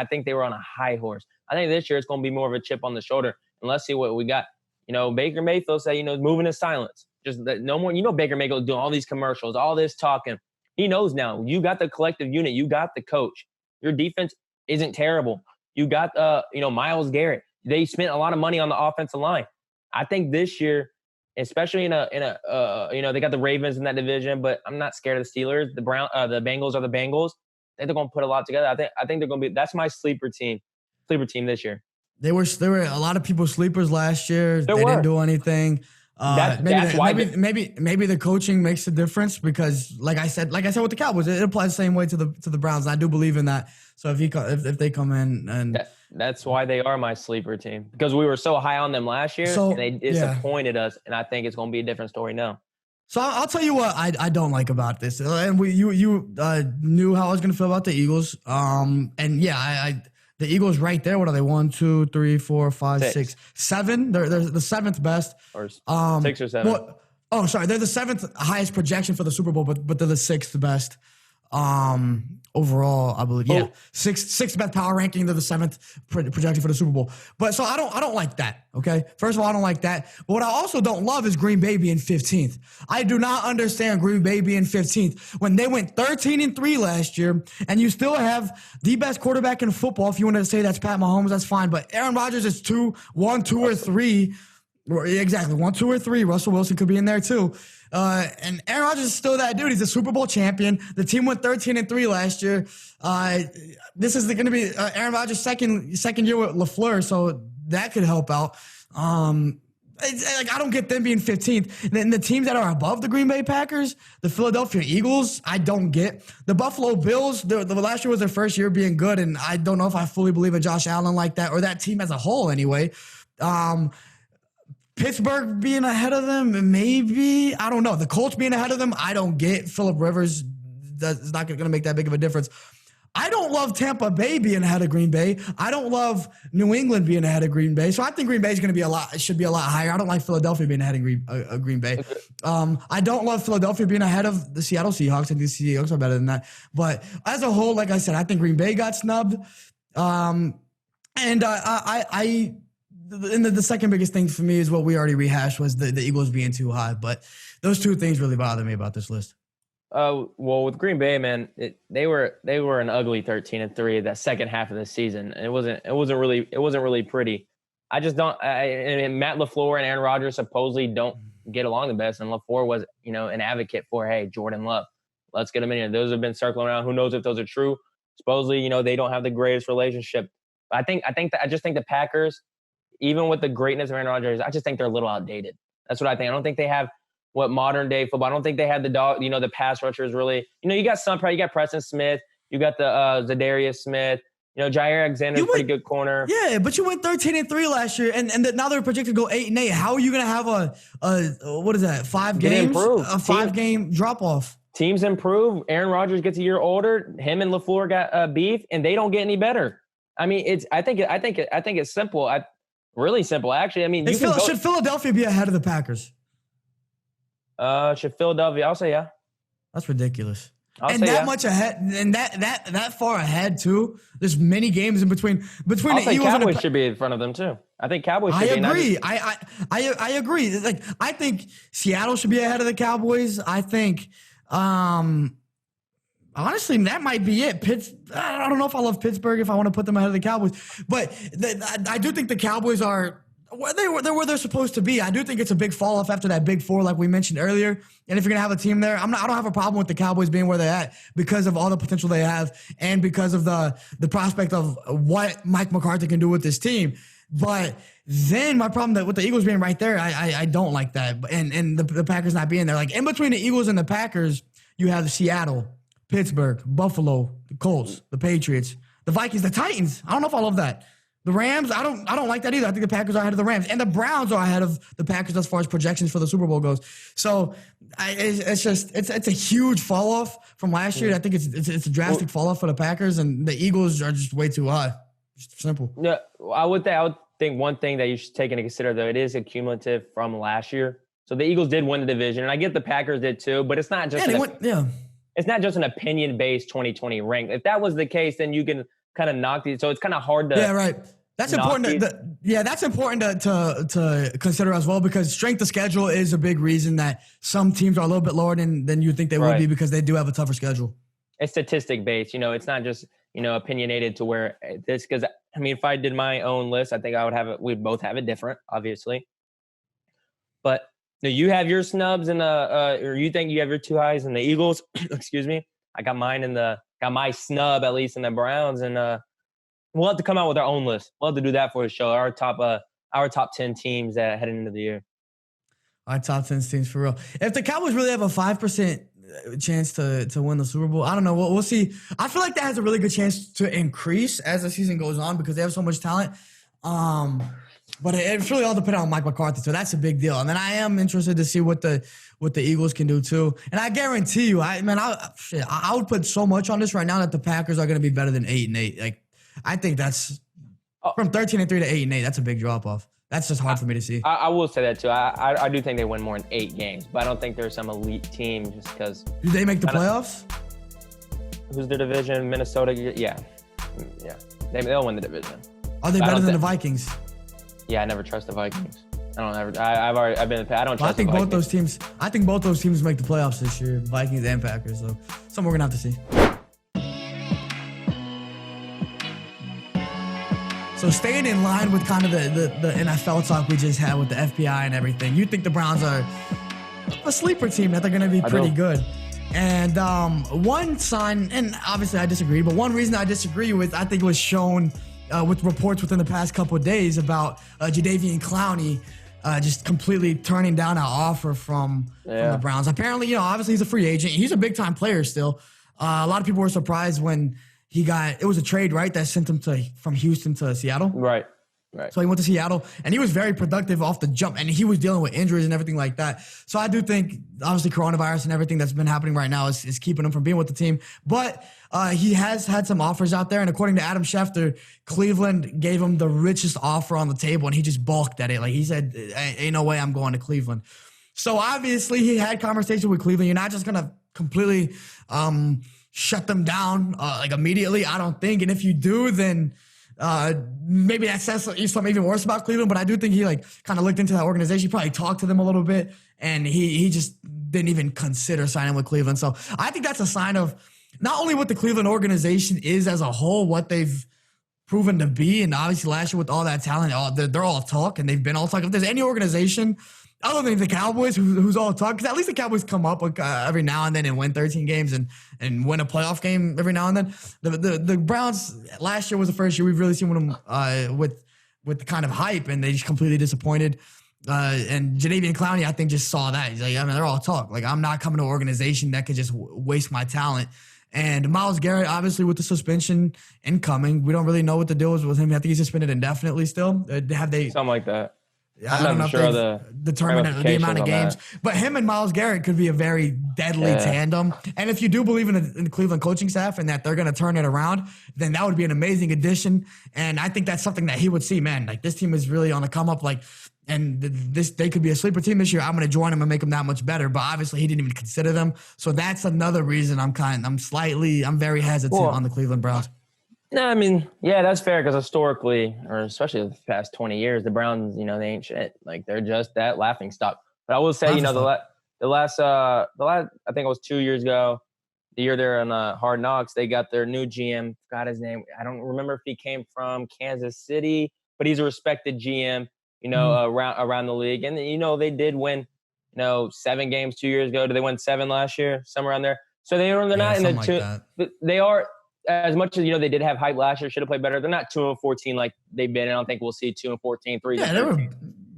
think they were on a high horse. I think this year it's going to be more of a chip on the shoulder. And let's see what we got. Baker Mayfield said, moving in silence. Just no more. Baker Mayfield doing all these commercials, all this talking. He knows now. You got the collective unit. You got the coach. Your defense isn't terrible. You got, Myles Garrett. They spent a lot of money on the offensive line. I think this year, especially they got the Ravens in that division, but I'm not scared of the Steelers. The Bengals are the Bengals. I think they're going to put a lot together. I think they're going to be. That's my sleeper team this year. They were a lot of people sleepers last year. They didn't do anything. That's why Maybe the coaching makes a difference because, like I said with the Cowboys, it applies the same way to the Browns. I do believe in that. So if they come in and that's why they are my sleeper team, because we were so high on them last year and they disappointed us, and I think it's going to be a different story now. So I'll tell you what I don't like about this, and you knew how I was going to feel about the Eagles, and yeah, the Eagles right there. What are they? 1, 2, 3, 4, 5, 6, 7. They're the 7th best, or 6 or 7. Sorry, they're the 7th highest projection for the Super Bowl, but they're the 6th best. Overall, I believe, yeah, sixth best power ranking. They're the 7th projection for the Super Bowl. But so I don't like that. Okay, first of all, I don't like that. But what I also don't love is Green Bay being 15th. I do not understand Green Bay being 15th when they went 13-3 last year, and you still have the best quarterback in football. If you want to say that's Pat Mahomes, that's fine. But Aaron Rodgers is 1, 2, or 3. Exactly, 1, 2, or 3. Russell Wilson could be in there too. And Aaron Rodgers is still that dude. He's a Super Bowl champion. The team went 13-3 last year. This is going to be Aaron Rodgers' second year with LaFleur, so that could help out. I don't get them being 15th. And the teams that are above the Green Bay Packers, the Philadelphia Eagles, I don't get. The Buffalo Bills, the last year was their first year being good, and I don't know if I fully believe in Josh Allen like that, or that team as a whole anyway. Pittsburgh being ahead of them, maybe. I don't know. The Colts being ahead of them, I don't get. Phillip Rivers is not going to make that big of a difference. I don't love Tampa Bay being ahead of Green Bay. I don't love New England being ahead of Green Bay. So I think Green Bay is going to be should be a lot higher. I don't like Philadelphia being ahead of Green Bay. I don't love Philadelphia being ahead of the Seattle Seahawks. I think the Seahawks are better than that. But as a whole, like I said, I think Green Bay got snubbed. And the second biggest thing for me is what we already rehashed was the Eagles being too high. But those two things really bother me about this list. Well, with Green Bay, man, they were an ugly 13-3 that second half of the season. It wasn't really pretty. I just don't. And Matt LaFleur and Aaron Rodgers supposedly don't get along the best, and LaFleur was an advocate for, hey, Jordan Love, let's get him in here. Those have been circling around. Who knows if those are true? Supposedly, they don't have the greatest relationship. But I just think the Packers, even with the greatness of Aaron Rodgers, I just think they're a little outdated. That's what I think. I don't think they have what modern day football. I don't think they had the pass rushers really. You got you got Preston Smith, you got the Zadarius Smith, Jair Alexander's pretty good corner. Yeah, but you went 13-3 last year, and now they're projected to go 8-8. How are you going to have a what is that? 5 games, a 5-game drop off? Teams improve. Aaron Rodgers gets a year older. Him and LaFleur got beef, and they don't get any better. I mean, I think it's simple. Really simple, actually. I mean, should Philadelphia be ahead of the Packers? Should Philadelphia? I'll say yeah. That's ridiculous. Much ahead, and that far ahead too. There's many games in between. The Eagles Cowboys should be in front of them too. I think Cowboys should be. I agree. Like, I think Seattle should be ahead of the Cowboys. I think, honestly, that might be it. I don't know if I love Pittsburgh if I want to put them ahead of the Cowboys, but I do think the Cowboys are they're where they're supposed to be. I do think it's a big fall off after that big four, like we mentioned earlier. And if you're gonna have a team there, I don't have a problem with the Cowboys being where they're at because of all the potential they have and because of the prospect of what Mike McCarthy can do with this team. But then my problem with the Eagles being right there, I don't like that. And the Packers not being there. Like, in between the Eagles and the Packers, you have Seattle, Pittsburgh, Buffalo, the Colts, the Patriots, the Vikings, the Titans. I don't know if I love that. The Rams, I don't like that either. I think the Packers are ahead of the Rams, and the Browns are ahead of the Packers as far as projections for the Super Bowl goes. So it's a huge fall off from last year. I think it's a drastic fall off for the Packers, and the Eagles are just way too high. Just simple. Yeah, I would think one thing that you should take into consider, though, it is a cumulative from last year. So the Eagles did win the division, and I get the Packers did too, but it's not just it's not just an opinion-based 2020 rank. If that was the case, then you can kind of knock these. So it's kind of hard to. Yeah, right. That's important. That's important to consider as well, because strength of schedule is a big reason that some teams are a little bit lower than you think they would be, because they do have a tougher schedule. It's statistic based. It's not just opinionated to where this. Because I mean, if I did my own list, I think I would have it. We'd both have it different, obviously. But you have your snubs and or you think you have your two highs in the Eagles. Excuse me. I got mine got my snub at least in the Browns, and We'll have to come out with our own list. We'll have to do that for the show. Our top 10 teams that heading into the year. Our top 10 teams for real. If the Cowboys really have a 5% chance to win the Super Bowl, I don't know. We'll see. I feel like that has a really good chance to increase as the season goes on because they have so much talent. But it's really all dependent on Mike McCarthy, so that's a big deal. And then I am interested to see what the Eagles can do too. And I guarantee you, I would put so much on this right now that the Packers are going to be better than 8-8. Like I think that's from 13-3 to 8-8. That's a big drop off. That's just hard for me to see. I will say that too. I do think they win more than 8 games, but I don't think there's some elite team just because. Do they make the playoffs? Who's their division? Minnesota. Yeah. They'll win the division. Are they better than the Vikings? Yeah, I never trust the Vikings. I don't trust. I think both those teams. I think both those teams make the playoffs this year, Vikings and Packers. So something we're gonna have to see. So staying in line with kind of the NFL talk we just had with the FPI and everything, you think the Browns are a sleeper team that they're gonna be pretty good. And one sign, and obviously I disagree, but one reason I disagree with, I think was shown with reports within the past couple of days about Jadeveon Clowney just completely turning down an offer from the Browns. Apparently, obviously he's a free agent. He's a big-time player still. A lot of people were surprised when it was a trade, right, that sent him from Houston to Seattle? Right. So he went to Seattle, and he was very productive off the jump, and he was dealing with injuries and everything like that. So I do think, obviously, coronavirus and everything that's been happening right now is keeping him from being with the team. But he has had some offers out there, and according to Adam Schefter, Cleveland gave him the richest offer on the table, and he just balked at it. Like, he said, ain't no way I'm going to Cleveland. So obviously, he had conversation with Cleveland. You're not just going to completely shut them down like immediately, I don't think. And if you do, then maybe that says something even worse about Cleveland. But I do think he kind of looked into that organization. He probably talked to them a little bit, and he just didn't even consider signing with Cleveland. So I think that's a sign of not only what the Cleveland organization is as a whole, what they've proven to be, and obviously last year with all that talent, they're all talk, and they've been all talk. If there's any organization other than the Cowboys, who's all talk, because at least the Cowboys come up every now and then and win 13 games and win a playoff game every now and then. The Browns last year was the first year we've really seen them with the kind of hype, and they just completely disappointed. And Jadeveon Clowney, I think, just saw that. He's like, they're all talk. Like, I'm not coming to an organization that could just waste my talent. And Myles Garrett, obviously, with the suspension incoming, we don't really know what the deal is with him. I think he's suspended indefinitely still. Have they something like that? I don't know if they've determined the amount of games. But him and Myles Garrett could be a very deadly tandem. And if you do believe in the Cleveland coaching staff and that they're going to turn it around, then that would be an amazing addition. And I think that's something that he would see, man. Like, this team is really on the come up. And they could be a sleeper team this year. I'm going to join them and make them that much better. But obviously, he didn't even consider them. So that's another reason I'm very hesitant on the Cleveland Browns. No, I mean, yeah, that's fair because historically, or especially the past 20 years, the Browns, they ain't shit. Like, they're just that laughing stock. But I will say, the last, I think it was 2 years ago, the year they're on Hard Knocks, they got their new GM. Forgot his name. I don't remember if he came from Kansas City, but he's a respected GM, around the league. And, they did win, 7 games 2 years ago. Did they win 7 last year? Somewhere around there. So they're not in the two. They are. As much as, they did have hype last year, should have played better. They're not 2-14 like they've been. I don't think we'll see 2-14, 3.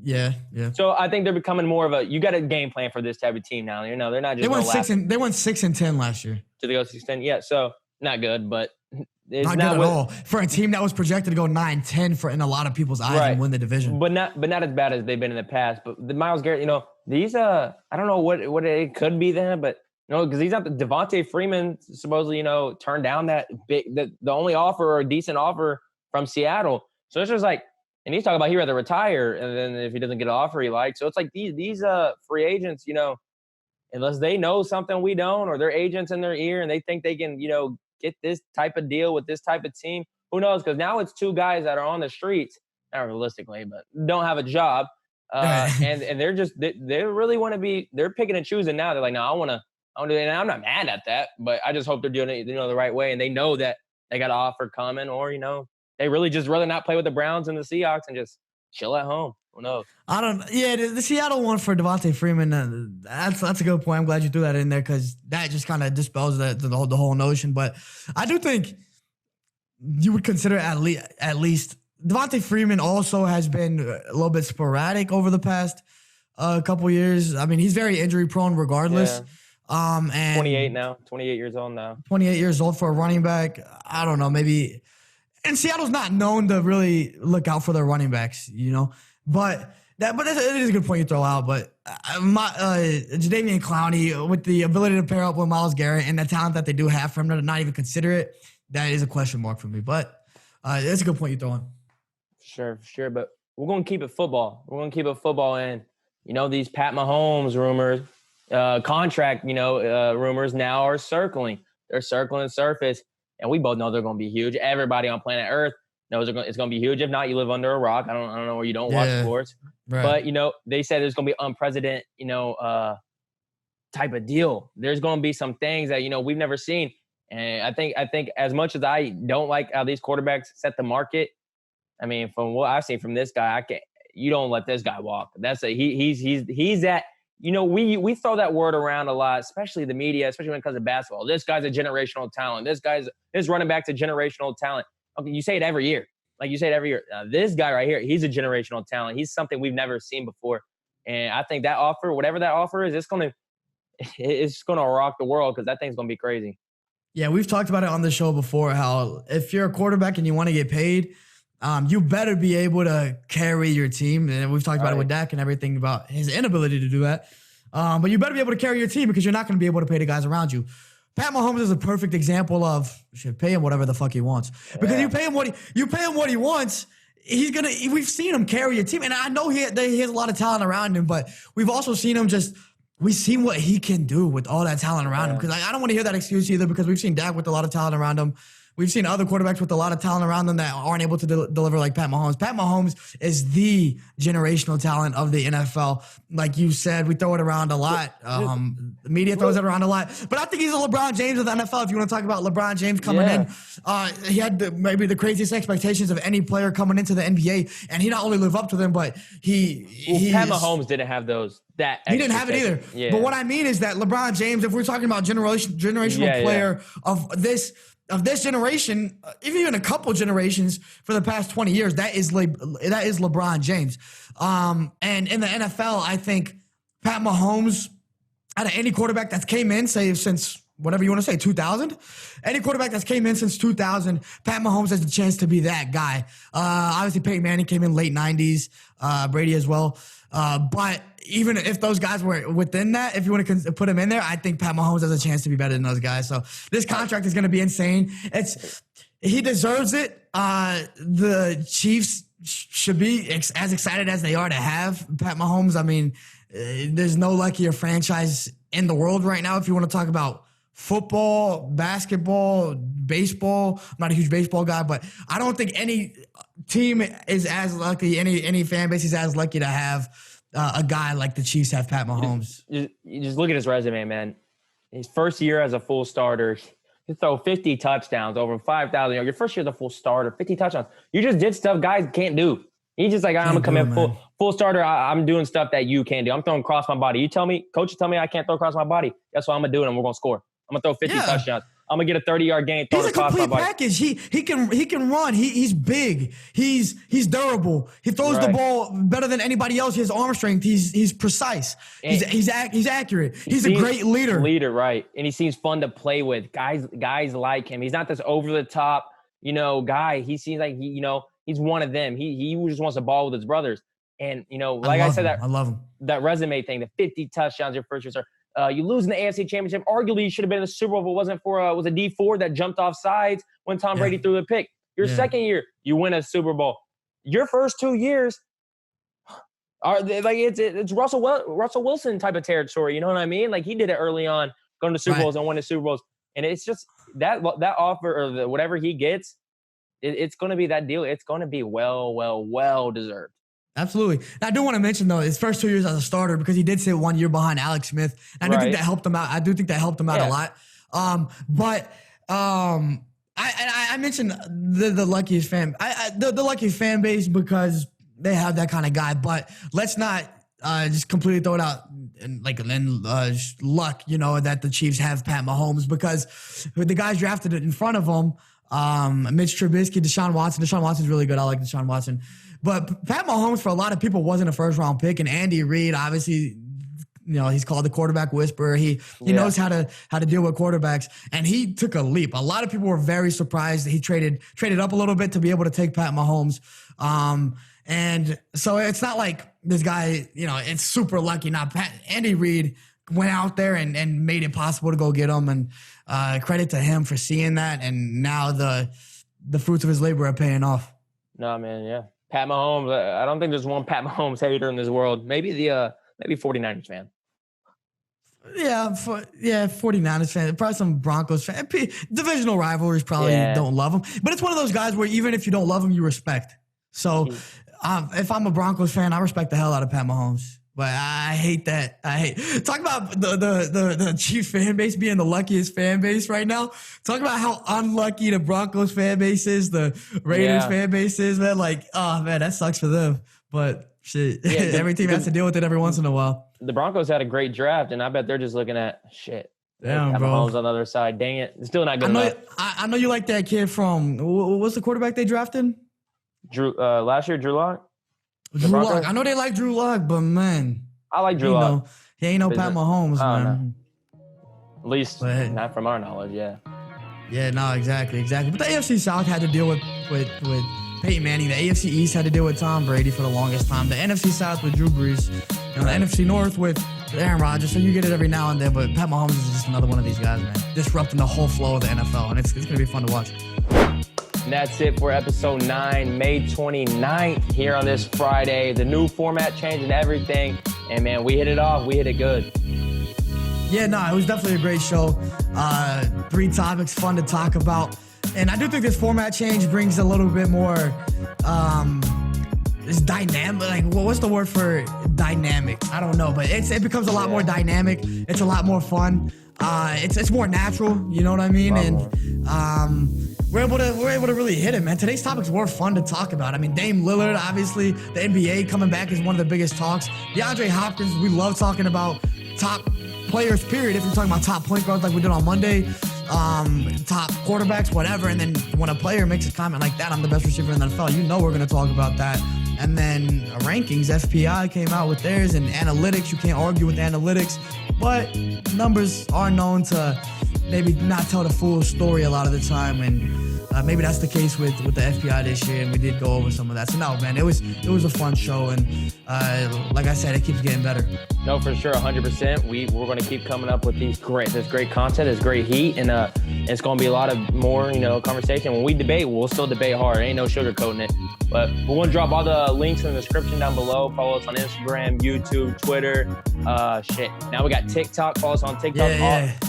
Yeah. So I think they're becoming more of you got a game plan for this type of team now. They're not just. They went 6-10 last year. To the 6-10, yeah. So not good, but it's not good at all for a team that was projected to go 9-10 in a in a lot of people's eyes and win the division. But not as bad as they've been in the past. But the Myles Garrett, these I don't know what it could be then, but. Because he's not the Devontae Freeman supposedly, turned down that the only offer or decent offer from Seattle. So it's just like, and he's talking about he'd rather retire, and then if he doesn't get an offer he likes. So it's like these free agents, unless they know something we don't, or their agents in their ear and they think they can, get this type of deal with this type of team, who knows? Because now it's 2 guys that are on the streets, not realistically, but don't have a job, and they're just they really want to be. They're picking and choosing now. They're like, no, I want to. And I'm not mad at that, but I just hope they're doing it, the right way, and they know that they got an offer coming, or they really just rather not play with the Browns and the Seahawks and just chill at home. Who knows? I don't. Yeah, the Seattle one for Devontae Freeman. That's a good point. I'm glad you threw that in there because that just kind of dispels the whole notion. But I do think you would consider at least Devontae Freeman also has been a little bit sporadic over the past couple years. I mean, he's very injury prone regardless. Yeah. And 28 years old now. 28 years old for a running back. I don't know, maybe. And Seattle's not known to really look out for their running backs, you know. But it is a good point you throw out. But Jadeveon Clowney, with the ability to pair up with Myles Garrett and the talent that they do have for him to not even consider it, that is a question mark for me. But it's a good point you throw in. Sure. But we're going to keep it football. And, you know, these Pat Mahomes rumors, contract, rumors now are circling. They're circling the surface. And we both know they're going to be huge. Everybody on planet Earth knows it's going to be huge. If not, you live under a rock. I don't know where you don't watch sports. Right. But, you know, they said there's going to be unprecedented, type of deal. There's going to be some things that, you know, we've never seen. And I think as much as I don't like how these quarterbacks set the market, I mean, from what I've seen from this guy, you don't let this guy walk. He's that, you know, we throw that word around a lot, especially the media, especially when it comes to basketball. This guy's a generational talent. This running back's a generational talent. Okay, you say it every year. This guy right here, he's a generational talent. He's something we've never seen before. And I think that offer, whatever that offer is, it's gonna rock the world, because that thing's gonna be crazy. Yeah, we've talked about it on the show before, how if you're a quarterback and you want to get paid, you better be able to carry your team. And we've talked about it with Dak and everything about his inability to do that. But you better be able to carry your team, because you're not going to be able to pay the guys around you. Pat Mahomes is a perfect example of, should pay him whatever the fuck he wants. Because you pay him what he wants, we've seen him carry a team. And I know he has a lot of talent around him, but we've also seen him we've seen what he can do with all that talent around him. Because I don't want to hear that excuse either, because we've seen Dak with a lot of talent around him. We've seen other quarterbacks with a lot of talent around them that aren't able to deliver like Pat Mahomes. Pat Mahomes is the generational talent of the NFL. Like you said, we throw it around a lot. The media throws it around a lot. But I think he's a LeBron James of the NFL. If you want to talk about LeBron James coming in, he had maybe the craziest expectations of any player coming into the NBA. And he not only lived up to them, but Pat Mahomes didn't have those. He didn't have it either. Yeah. But what I mean is that LeBron James, if we're talking about generational player of this generation, even a couple generations for the past 20 years, that is LeBron James. And in the NFL, I think Pat Mahomes, out of any quarterback that's came in, say since whatever you want to say, 2000, any quarterback that's came in since 2000, Pat Mahomes has the chance to be that guy. Obviously, Peyton Manning came in late 90s, Brady as well. But even if those guys were within that, if you want to put him in there, I think Pat Mahomes has a chance to be better than those guys. So this contract is going to be insane. He deserves it. The Chiefs should be as excited as they are to have Pat Mahomes. I mean, there's no luckier franchise in the world right now. If you want to talk about football, basketball, baseball, I'm not a huge baseball guy, but I don't think any team is as lucky, any fan base is as lucky to have a guy like the Chiefs have Pat Mahomes. You just look at his resume, man. His first year as a full starter, he throw 50 touchdowns, over 5,000 yards. Your first year as a full starter, 50 touchdowns. You just did stuff guys can't do. He's just like, I'm going to come in full starter. I'm doing stuff that you can't do. I'm throwing across my body. Coach, you tell me I can't throw across my body. That's what I'm going to do, and we're going to score. I'm going to throw 50 touchdowns. I'm gonna get a 30-yard gain. He's a complete package. He can run. He's big. He's durable. He throws the ball better than anybody else. His arm strength. He's precise. He's accurate. He's a great leader. Right? And he seems fun to play with. Guys like him. He's not this over the top, guy. He seems like he's one of them. He just wants to ball with his brothers. And I said, I love him. That resume thing, the 50 touchdowns your first year start. You lose in the AFC Championship. Arguably, you should have been in the Super Bowl if it wasn't for was a D4 that jumped off sides when Tom Brady threw the pick. Your second year, you win a Super Bowl. Your first 2 years are like it's Russell Wilson type of territory. You know what I mean? Like he did it early on, going to Super Bowls and winning Super Bowls. And it's just that offer or whatever he gets, it's going to be that deal. It's going to be well deserved. Absolutely. And I do want to mention, though, his first 2 years as a starter, because he did sit 1 year behind Alex Smith. And I do think that helped him out. I a lot. I mentioned the luckiest fan. The luckiest fan base because they have that kind of guy. But let's not just completely throw it out and luck, that the Chiefs have Pat Mahomes, because the guys drafted in front of him, Mitch Trubisky, Deshaun Watson. Deshaun Watson's really good. I like Deshaun Watson. But Pat Mahomes, for a lot of people, wasn't a first-round pick. And Andy Reid, obviously, he's called the quarterback whisperer. He knows how to deal with quarterbacks. And he took a leap. A lot of people were very surprised that he traded up a little bit to be able to take Pat Mahomes. And so it's not like this guy, it's super lucky. Not Andy Reid went out there and made it possible to go get him. And credit to him for seeing that. And now the fruits of his labor are paying off. No, man, yeah. Pat Mahomes, I don't think there's one Pat Mahomes hater in this world. Maybe 49ers fan. Yeah, 49ers fan. Probably some Broncos fan. Divisional rivalries probably don't love him. But it's one of those guys where even if you don't love him, you respect. So if I'm a Broncos fan, I respect the hell out of Pat Mahomes. But I hate that. Talk about the Chiefs fan base being the luckiest fan base right now. Talk about how unlucky the Broncos fan base is, the Raiders fan base is, man. Like, oh man, that sucks for them. But shit, every team has to deal with it every once in a while. The Broncos had a great draft, and I bet they're just looking at shit. Damn, bro. Mahomes on the other side. Dang it, it's still not good enough. I know you like that kid from what's the quarterback they drafted? Last year, Drew Lock. Drew Lock. I know they like Drew Lock, but man, I like Drew Lock. He ain't no Pat Mahomes, man. At least not from our knowledge, yeah. Yeah, no, exactly. But the AFC South had to deal with Peyton Manning. The AFC East had to deal with Tom Brady for the longest time. The NFC South with Drew Brees. The NFC North with Aaron Rodgers. So you get it every now and then. But Pat Mahomes is just another one of these guys, man. Disrupting the whole flow of the NFL. And it's going to be fun to watch. And that's it for episode 9, May 29th, here on this Friday. The new format changing everything. And, man, we hit it off. We hit it good. Yeah, no, it was definitely a great show. 3 topics, fun to talk about. And I do think this format change brings a little bit more it's dynamic. Like, what's the word for dynamic? I don't know, but it becomes a lot more dynamic. It's a lot more fun. It's more natural, you know what I mean? And we're able to really hit it, man. Today's topics were fun to talk about. I mean, Dame Lillard, obviously, the NBA coming back is one of the biggest talks. DeAndre Hopkins, we love talking about top players, period. If you're talking about top point guards like we did on Monday, top quarterbacks, whatever. And then when a player makes a comment like that, I'm the best receiver in the NFL, we're going to talk about that. And then rankings, FPI came out with theirs, and analytics. You can't argue with analytics, but numbers are known to maybe not tell the full story a lot of the time, and maybe that's the case with the FPI this year, and we did go over some of that. So no, man, it was a fun show, and like I said, it keeps getting better. No, for sure, 100%. We're going to keep coming up with this great content, this great heat, and it's going to be a lot of more, conversation. When we debate, we'll still debate hard. Ain't no sugarcoating it. But we're going to drop all the links in the description down below. Follow us on Instagram, YouTube, Twitter. Now we got TikTok. Follow us on TikTok.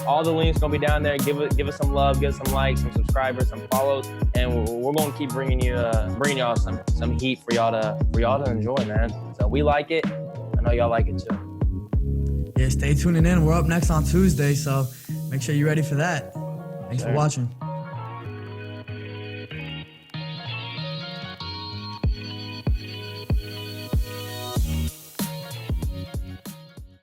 All the links going to be down there. Give us some love, give us some likes, some subscribers, some follows, and we're going to keep bringing y'all some heat for y'all to enjoy, man. So we like it. I know y'all like it too. Yeah, stay tuning in. We're up next on Tuesday, so make sure you're ready for that. Thanks for watching.